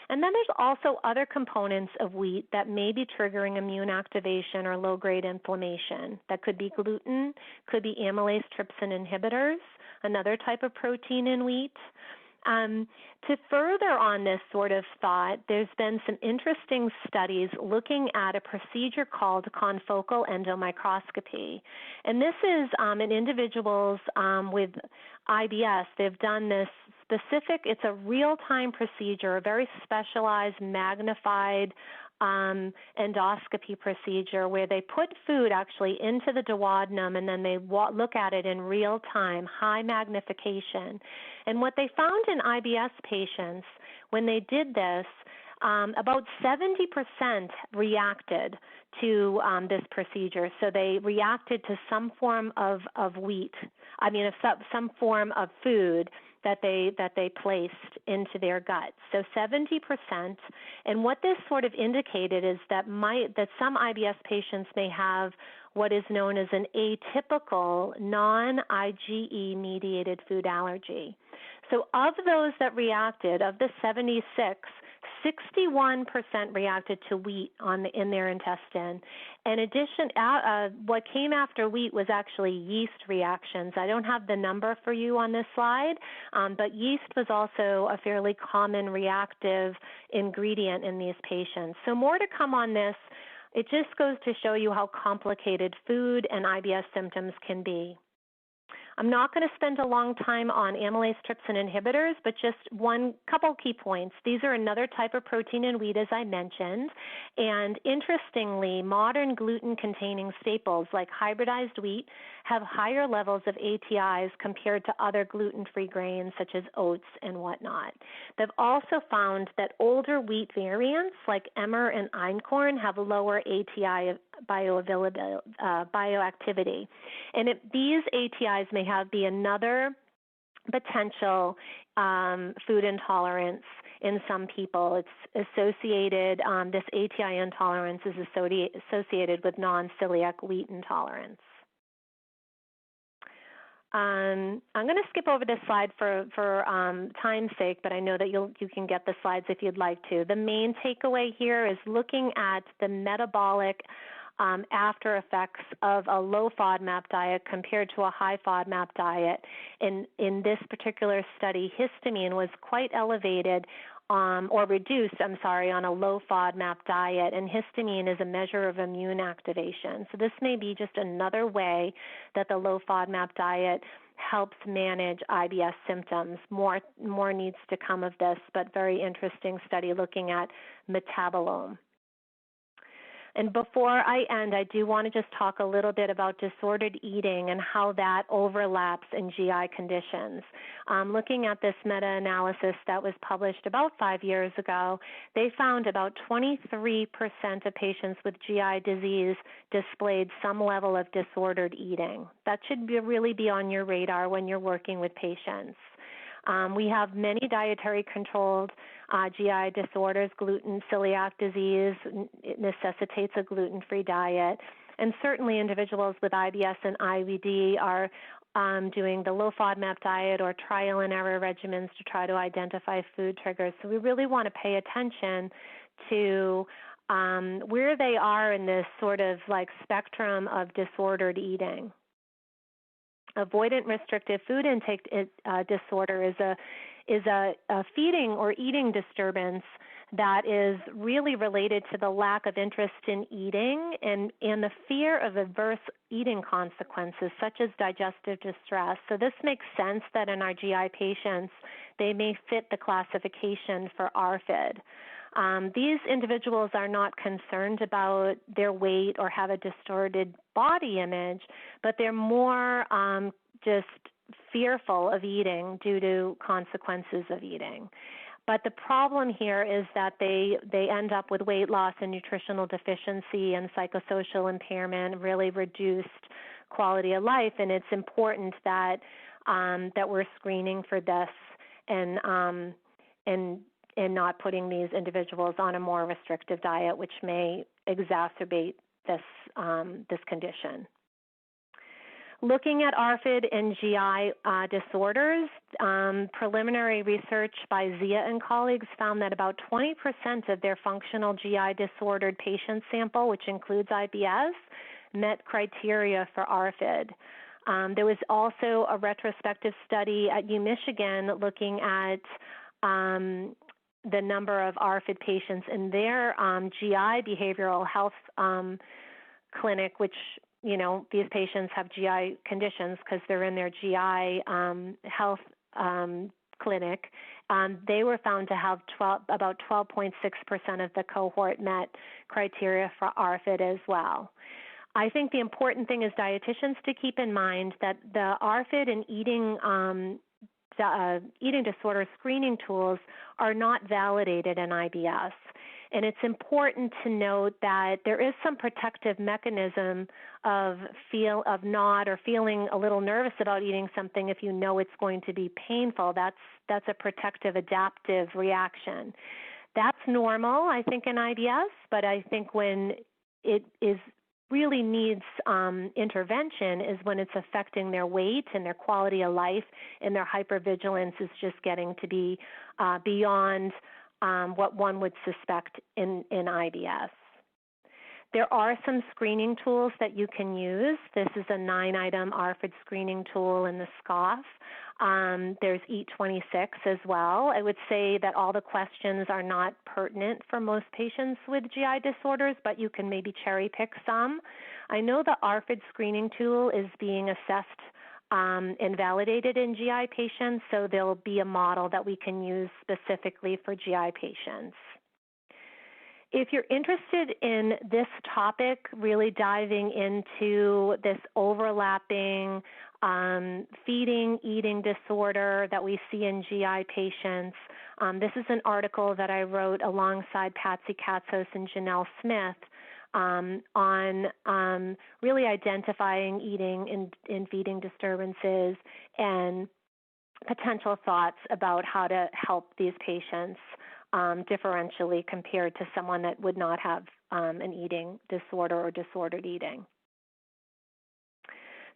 And then there's also other components of wheat that may be triggering immune activation or low-grade inflammation. That could be gluten, could be amylase trypsin inhibitors, another type of protein in wheat. To further on this sort of thought, there's been some interesting studies looking at a procedure called confocal endomicroscopy. And this is in individuals with IBS. They've done this it's a real-time procedure, a very specialized, magnified endoscopy procedure where they put food actually into the duodenum and then they look at it in real time, high magnification. And what they found in IBS patients when they did this, about 70% reacted to this procedure. So they reacted to some form of some form of food that they placed into their gut. So 70%. And what this sort of indicated is that some IBS patients may have what is known as an atypical non-IgE mediated food allergy. So of those that reacted, of the 76, 61% reacted to wheat in their intestine. In addition, what came after wheat was actually yeast reactions. I don't have the number for you on this slide, but yeast was also a fairly common reactive ingredient in these patients. So more to come on this. It just goes to show you how complicated food and IBS symptoms can be. I'm not going to spend a long time on amylase trypsin inhibitors, but just couple key points. These are another type of protein in wheat, as I mentioned. And interestingly, modern gluten-containing staples like hybridized wheat have higher levels of ATIs compared to other gluten-free grains such as oats and whatnot. They've also found that older wheat variants like emmer and einkorn have lower ATI bioactivity. And these ATIs may be another potential food intolerance in some people. It's associated, this ATI intolerance is associated with non-celiac wheat intolerance. I'm going to skip over this slide for time's sake, but I know that you can get the slides if you'd like to. The main takeaway here is looking at the metabolic after effects of a low FODMAP diet compared to a high FODMAP diet. In this particular study, histamine was quite elevated or reduced, on a low FODMAP diet, and histamine is a measure of immune activation. So this may be just another way that the low FODMAP diet helps manage IBS symptoms. More needs to come of this, but very interesting study looking at metabolome. And before I end, I do want to just talk a little bit about disordered eating and how that overlaps in GI conditions. Looking at this meta-analysis that was published about 5 years ago, they found about 23% of patients with GI disease displayed some level of disordered eating. That should really be on your radar when you're working with patients. We have many dietary controlled GI disorders. Gluten, celiac disease, it necessitates a gluten-free diet. And certainly individuals with IBS and IBD are doing the low FODMAP diet or trial and error regimens to try to identify food triggers. So we really want to pay attention to where they are in this sort of like spectrum of disordered eating. Avoidant restrictive food intake disorder is a feeding or eating disturbance that is really related to the lack of interest in eating and the fear of adverse eating consequences, such as digestive distress. So this makes sense that in our GI patients, they may fit the classification for ARFID. These individuals are not concerned about their weight or have a distorted body image, but they're more just fearful of eating due to consequences of eating. But the problem here is that they end up with weight loss and nutritional deficiency and psychosocial impairment, really reduced quality of life, and it's important that that we're screening for this and not putting these individuals on a more restrictive diet, which may exacerbate this this condition. Looking at ARFID and GI disorders, preliminary research by Zia and colleagues found that about 20% of their functional GI disordered patient sample, which includes IBS, met criteria for ARFID. There was also a retrospective study at UMichigan looking at the number of ARFID patients in their GI behavioral health clinic, which, you know, these patients have GI conditions because they're in their GI health clinic. They were found to have about 12.6% of the cohort met criteria for ARFID as well. I think the important thing as dietitians to keep in mind that the ARFID and eating disorder screening tools are not validated in IBS. And it's important to note that there is some protective mechanism of not or feeling a little nervous about eating something if you know it's going to be painful. That's a protective adaptive reaction. That's normal, I think, in IBS, but I think when it really needs intervention is when it's affecting their weight and their quality of life, and their hypervigilance is just getting to be beyond what one would suspect in IBS. There are some screening tools that you can use. This is a 9-item ARFID screening tool in the SCOFF. There's EAT26 as well. I would say that all the questions are not pertinent for most patients with GI disorders, but you can maybe cherry pick some. I know the ARFID screening tool is being assessed and validated in GI patients, so there'll be a model that we can use specifically for GI patients. If you're interested in this topic, really diving into this overlapping feeding, eating disorder that we see in GI patients, this is an article that I wrote alongside Patsy Katzos and Janelle Smith on really identifying eating and feeding disturbances and potential thoughts about how to help these patients differentially compared to someone that would not have an eating disorder or disordered eating.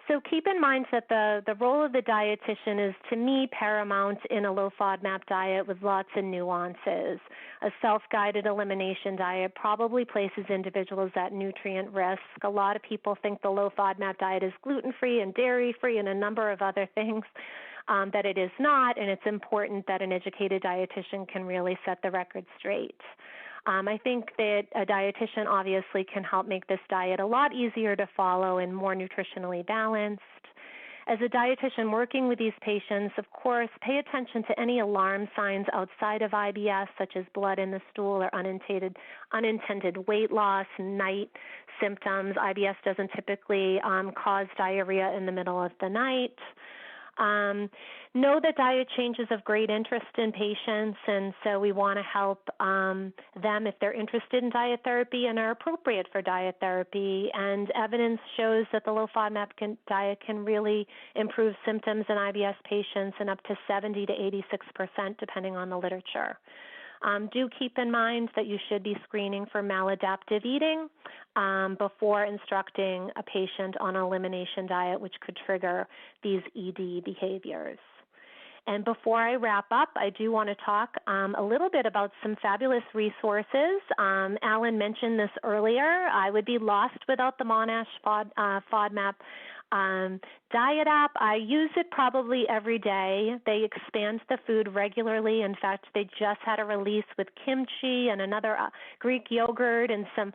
So keep in mind that the role of the dietitian is, to me, paramount in a low FODMAP diet with lots of nuances. A self-guided elimination diet probably places individuals at nutrient risk. A lot of people think the low FODMAP diet is gluten-free and dairy-free and a number of other things. That it is not, and it's important that an educated dietitian can really set the record straight. I think that a dietitian obviously can help make this diet a lot easier to follow and more nutritionally balanced. As a dietitian working with these patients, of course, pay attention to any alarm signs outside of IBS, such as blood in the stool or unintended weight loss, night symptoms. IBS doesn't typically cause diarrhea in the middle of the night. Know that diet change is of great interest in patients, and so we want to help them if they're interested in diet therapy and are appropriate for diet therapy. And evidence shows that the low FODMAP diet can really improve symptoms in IBS patients in up to 70 to 86%, depending on the literature. Do keep in mind that you should be screening for maladaptive eating before instructing a patient on an elimination diet, which could trigger these ED behaviors. And before I wrap up, I do want to talk a little bit about some fabulous resources. Alan mentioned this earlier. I would be lost without the Monash FODMAP Diet app, I use it probably every day. They expand the food regularly. In fact, they just had a release with kimchi and another Greek yogurt and some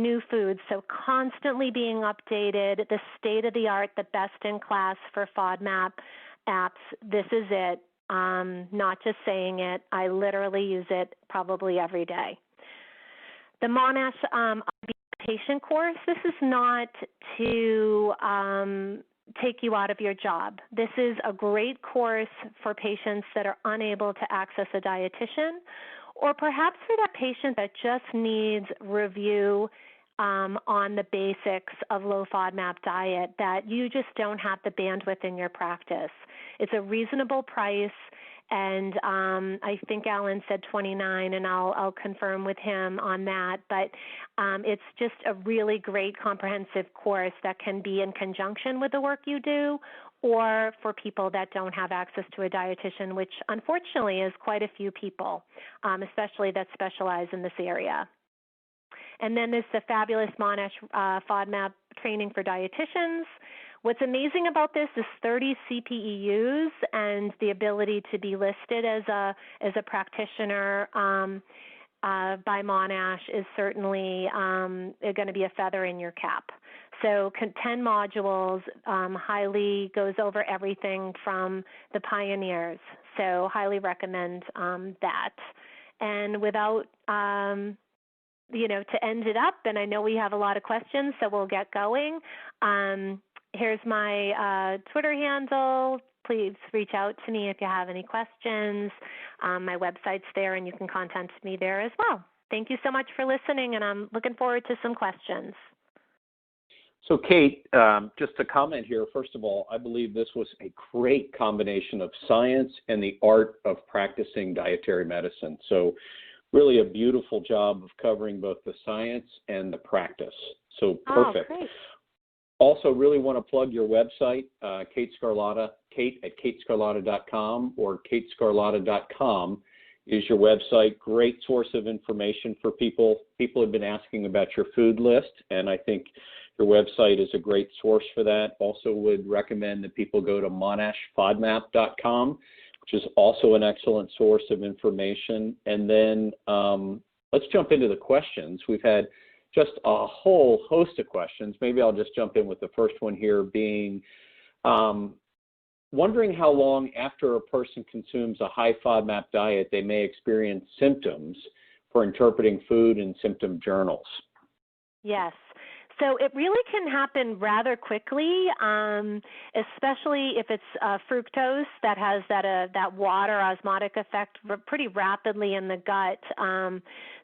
new foods. So constantly being updated, the state-of-the-art, the best-in-class for FODMAP apps. This is it. Not just saying it. I literally use it probably every day. The Monash patient course, this is not to take you out of your job. This is a great course for patients that are unable to access a dietitian, or perhaps for that patient that just needs review on the basics of low FODMAP diet, that you just don't have the bandwidth in your practice. It's a reasonable price. And I think Alan said $29, and I'll confirm with him on that. But it's just a really great comprehensive course that can be in conjunction with the work you do, or for people that don't have access to a dietitian, which unfortunately is quite a few people, especially that specialize in this area. And then there's the fabulous Monash FODMAP training for dietitians. What's amazing about this is 30 CPEUs and the ability to be listed as a practitioner by Monash is certainly going to be a feather in your cap. So 10 modules, highly goes over everything from the pioneers. So highly recommend that. And without to end it up, and I know we have a lot of questions, so we'll get going. Here's my Twitter handle. Please reach out to me if you have any questions. My website's there, and you can contact me there as well. Thank you so much for listening, and I'm looking forward to some questions. So, Kate, just a comment here. First of all, I believe this was a great combination of science and the art of practicing dietary medicine. So really a beautiful job of covering both the science and the practice. So perfect. Oh, great. Also, really want to plug your website, Kate Scarlata, Kate at katescarlata.com, or katescarlata.com is your website. Great source of information for people. People have been asking about your food list, and I think your website is a great source for that. Also would recommend that people go to monashfodmap.com, which is also an excellent source of information. And then let's jump into the questions. We've had just a whole host of questions. Maybe I'll just jump in with the first one here being, wondering how long after a person consumes a high FODMAP diet they may experience symptoms for interpreting food in symptom journals. Yes. So it really can happen rather quickly, especially if it's fructose that has that water osmotic effect pretty rapidly in the gut.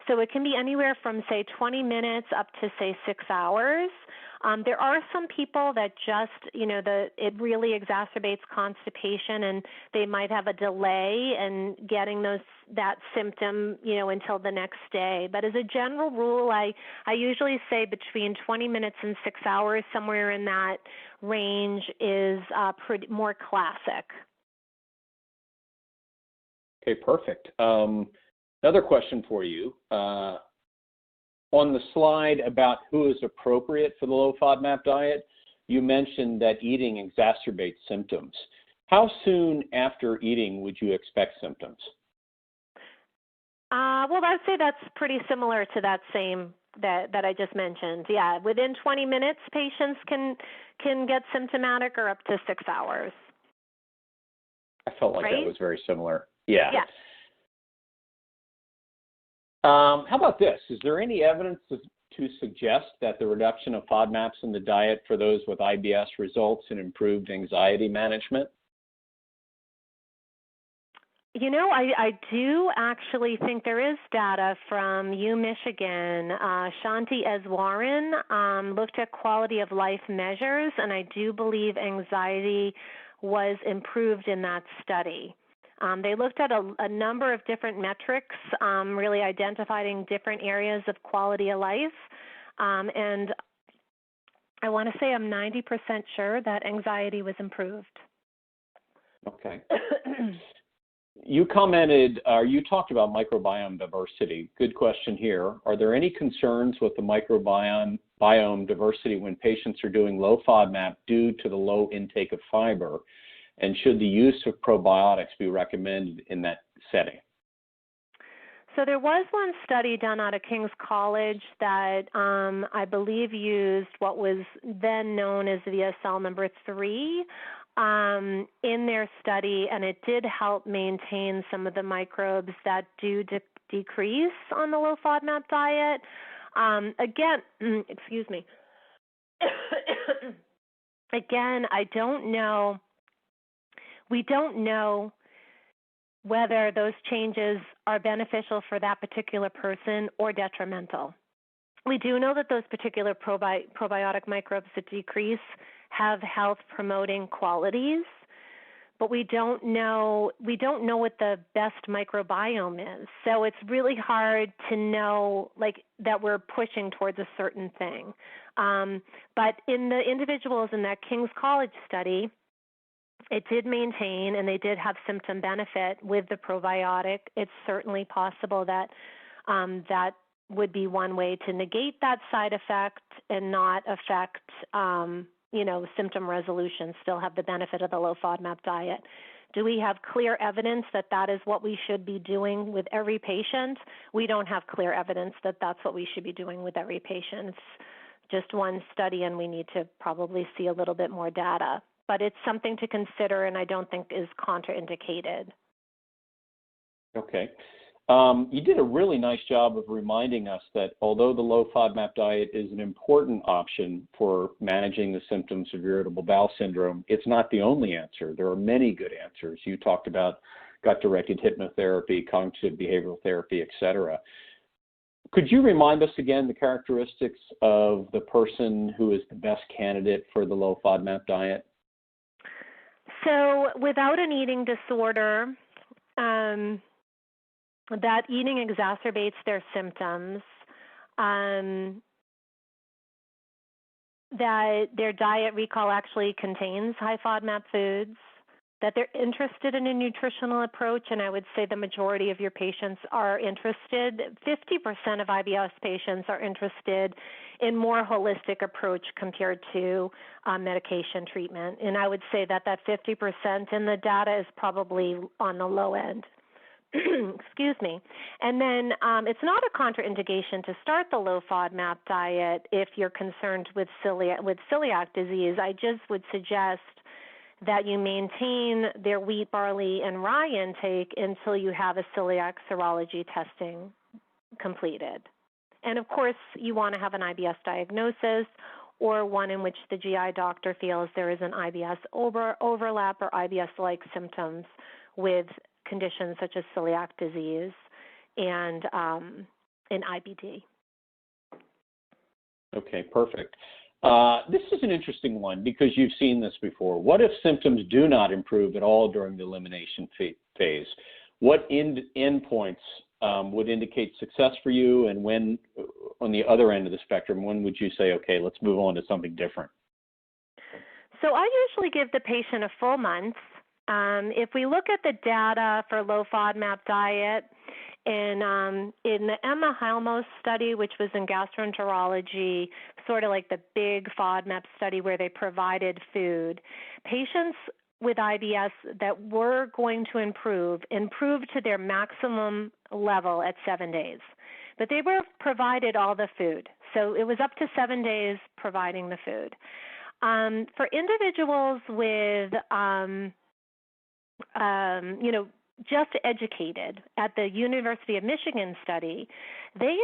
So it can be anywhere from, say, 20 minutes up to, say, 6 hours. There are some people that just, it really exacerbates constipation, and they might have a delay in getting that symptom, until the next day. But as a general rule, I usually say between 20 minutes and 6 hours, somewhere in that range is pretty more classic. Okay, perfect. Another question for you. On the slide about who is appropriate for the low FODMAP diet, you mentioned that eating exacerbates symptoms. How soon after eating would you expect symptoms? Well, I'd say that's pretty similar to that same that I just mentioned. Yeah, within 20 minutes, patients can get symptomatic, or up to 6 hours. I felt like right? That was very similar. Yeah. Yeah. How about this? Is there any evidence to suggest that the reduction of FODMAPs in the diet for those with IBS results in improved anxiety management? I do actually think there is data from Michigan. Shanti Eswaran looked at quality of life measures, and I do believe anxiety was improved in that study. They looked at a number of different metrics, really identifying different areas of quality of life. And I want to say I'm 90% sure that anxiety was improved. Okay. You commented, you talked about microbiome diversity. Good question here. Are there any concerns with the microbiome biome diversity when patients are doing low FODMAP due to the low intake of fiber? And should the use of probiotics be recommended in that setting? So there was one study done out of King's College that I believe used what was then known as VSL number 3 in their study, and it did help maintain some of the microbes that do decrease on the low FODMAP diet. Again, excuse me. Again, I don't know. We don't know whether those changes are beneficial for that particular person or detrimental. We do know that those particular probiotic microbes that decrease have health-promoting qualities, but we don't know what the best microbiome is. So it's really hard to know that we're pushing towards a certain thing. But in the individuals in that King's College study, it did maintain, and they did have symptom benefit with the probiotic. It's certainly possible that that would be one way to negate that side effect and not affect, symptom resolution, still have the benefit of the low FODMAP diet. Do we have clear evidence that that is what we should be doing with every patient? We don't have clear evidence that that's what we should be doing with every patient. It's just one study, and we need to probably see a little bit more data. But it's something to consider, and I don't think is contraindicated. Okay. You did a really nice job of reminding us that although the low FODMAP diet is an important option for managing the symptoms of irritable bowel syndrome, it's not the only answer. There are many good answers. You talked about gut-directed hypnotherapy, cognitive behavioral therapy, et cetera. Could you remind us again the characteristics of the person who is the best candidate for the low FODMAP diet? So without an eating disorder, that eating exacerbates their symptoms, that their diet recall actually contains high FODMAP foods, that they're interested in a nutritional approach, and I would say the majority of your patients are interested. 50% of IBS patients are interested in more holistic approach compared to medication treatment, and I would say that 50% in the data is probably on the low end. Excuse me. And then it's not a contraindication to start the low FODMAP diet if you're concerned with celiac disease. I just would suggest that you maintain their wheat, barley, and rye intake until you have a celiac serology testing completed. And of course, you want to have an IBS diagnosis or one in which the GI doctor feels there is an IBS overlap or IBS-like symptoms with conditions such as celiac disease and IBD. Okay, perfect. This is an interesting one because you've seen this before. What if symptoms do not improve at all during the elimination phase? What endpoints would indicate success for you, and when, on the other end of the spectrum, when would you say, okay, let's move on to something different? So I usually give the patient a full month. If we look at the data for low FODMAP diet, in the Emma Heilmos study, which was in gastroenterology, sort of like the big FODMAP study where they provided food, patients with IBS that were going to improved to their maximum level at 7 days. But they were provided all the food. So it was up to 7 days providing the food. For individuals with just educated at the University of Michigan study, they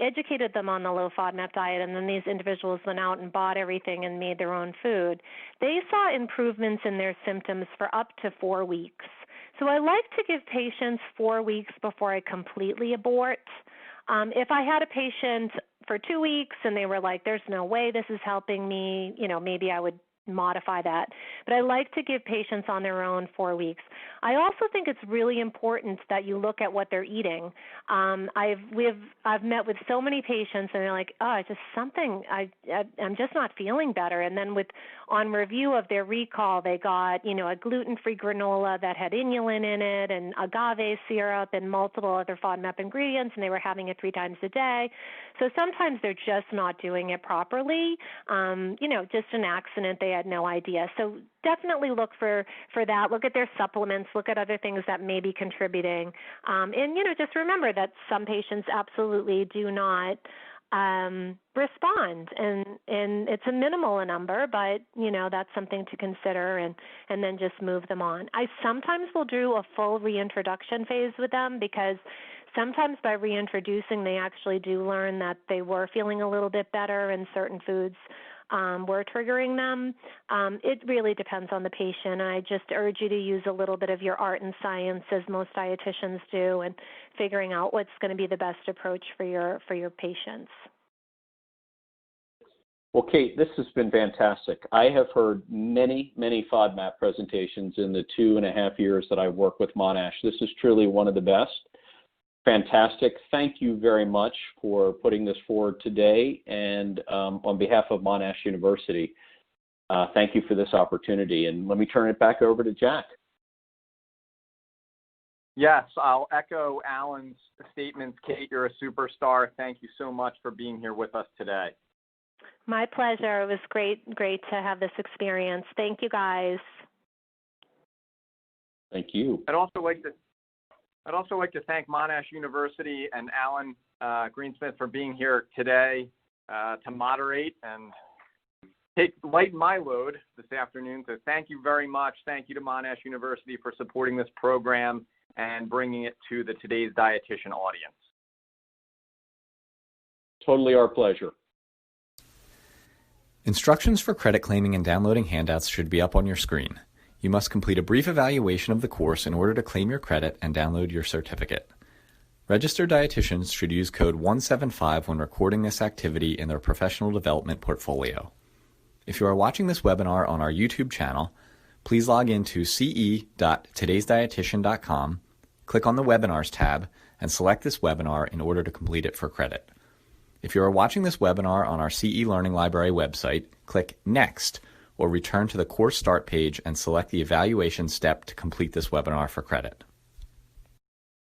educated them on the low FODMAP diet, and then these individuals went out and bought everything and made their own food. They saw improvements in their symptoms for up to 4 weeks. So I like to give patients 4 weeks before I completely abort. If I had a patient for 2 weeks and they were like, there's no way this is helping me, maybe I would modify that. But I like to give patients on their own 4 weeks. I also think it's really important that you look at what they're eating. I've met with so many patients and they're like, oh, it's just something, I'm just not feeling better. And then on review of their recall, they got, a gluten-free granola that had inulin in it and agave syrup and multiple other FODMAP ingredients, and they were having it 3 times a day. So sometimes they're just not doing it properly. Just an accident, they had no idea. So definitely look for that. Look at their supplements. Look at other things that may be contributing. And just remember that some patients absolutely do not respond, and it's a minimal number, but that's something to consider, and then just move them on. I sometimes will do a full reintroduction phase with them, because sometimes by reintroducing they actually do learn that they were feeling a little bit better and certain foods were triggering them. It really depends on the patient. I just urge you to use a little bit of your art and science, as most dietitians do, and figuring out what's going to be the best approach for your patients. Well, Kate, this has been fantastic. I have heard many, many FODMAP presentations in the 2.5 years that I've worked with Monash. This is truly one of the best. Fantastic. Thank you very much for putting this forward today. And on behalf of Monash University, thank you for this opportunity. And let me turn it back over to Jack. Yes, I'll echo Alan's statements. Kate, you're a superstar. Thank you so much for being here with us today. My pleasure. It was great to have this experience. Thank you, guys. Thank you. I'd also like to thank Monash University and Alan Greensmith for being here today to moderate and lighten my load this afternoon. So thank you very much. Thank you to Monash University for supporting this program and bringing it to the Today's Dietitian audience. Totally our pleasure. Instructions for credit claiming and downloading handouts should be up on your screen. You must complete a brief evaluation of the course in order to claim your credit and download your certificate. Registered dietitians should use code 175 when recording this activity in their professional development portfolio. If you are watching this webinar on our YouTube channel, please log into ce.todaysdietitian.com, click on the Webinars tab, and select this webinar in order to complete it for credit. If you are watching this webinar on our CE Learning Library website, click Next, or return to the course start page and select the evaluation step to complete this webinar for credit.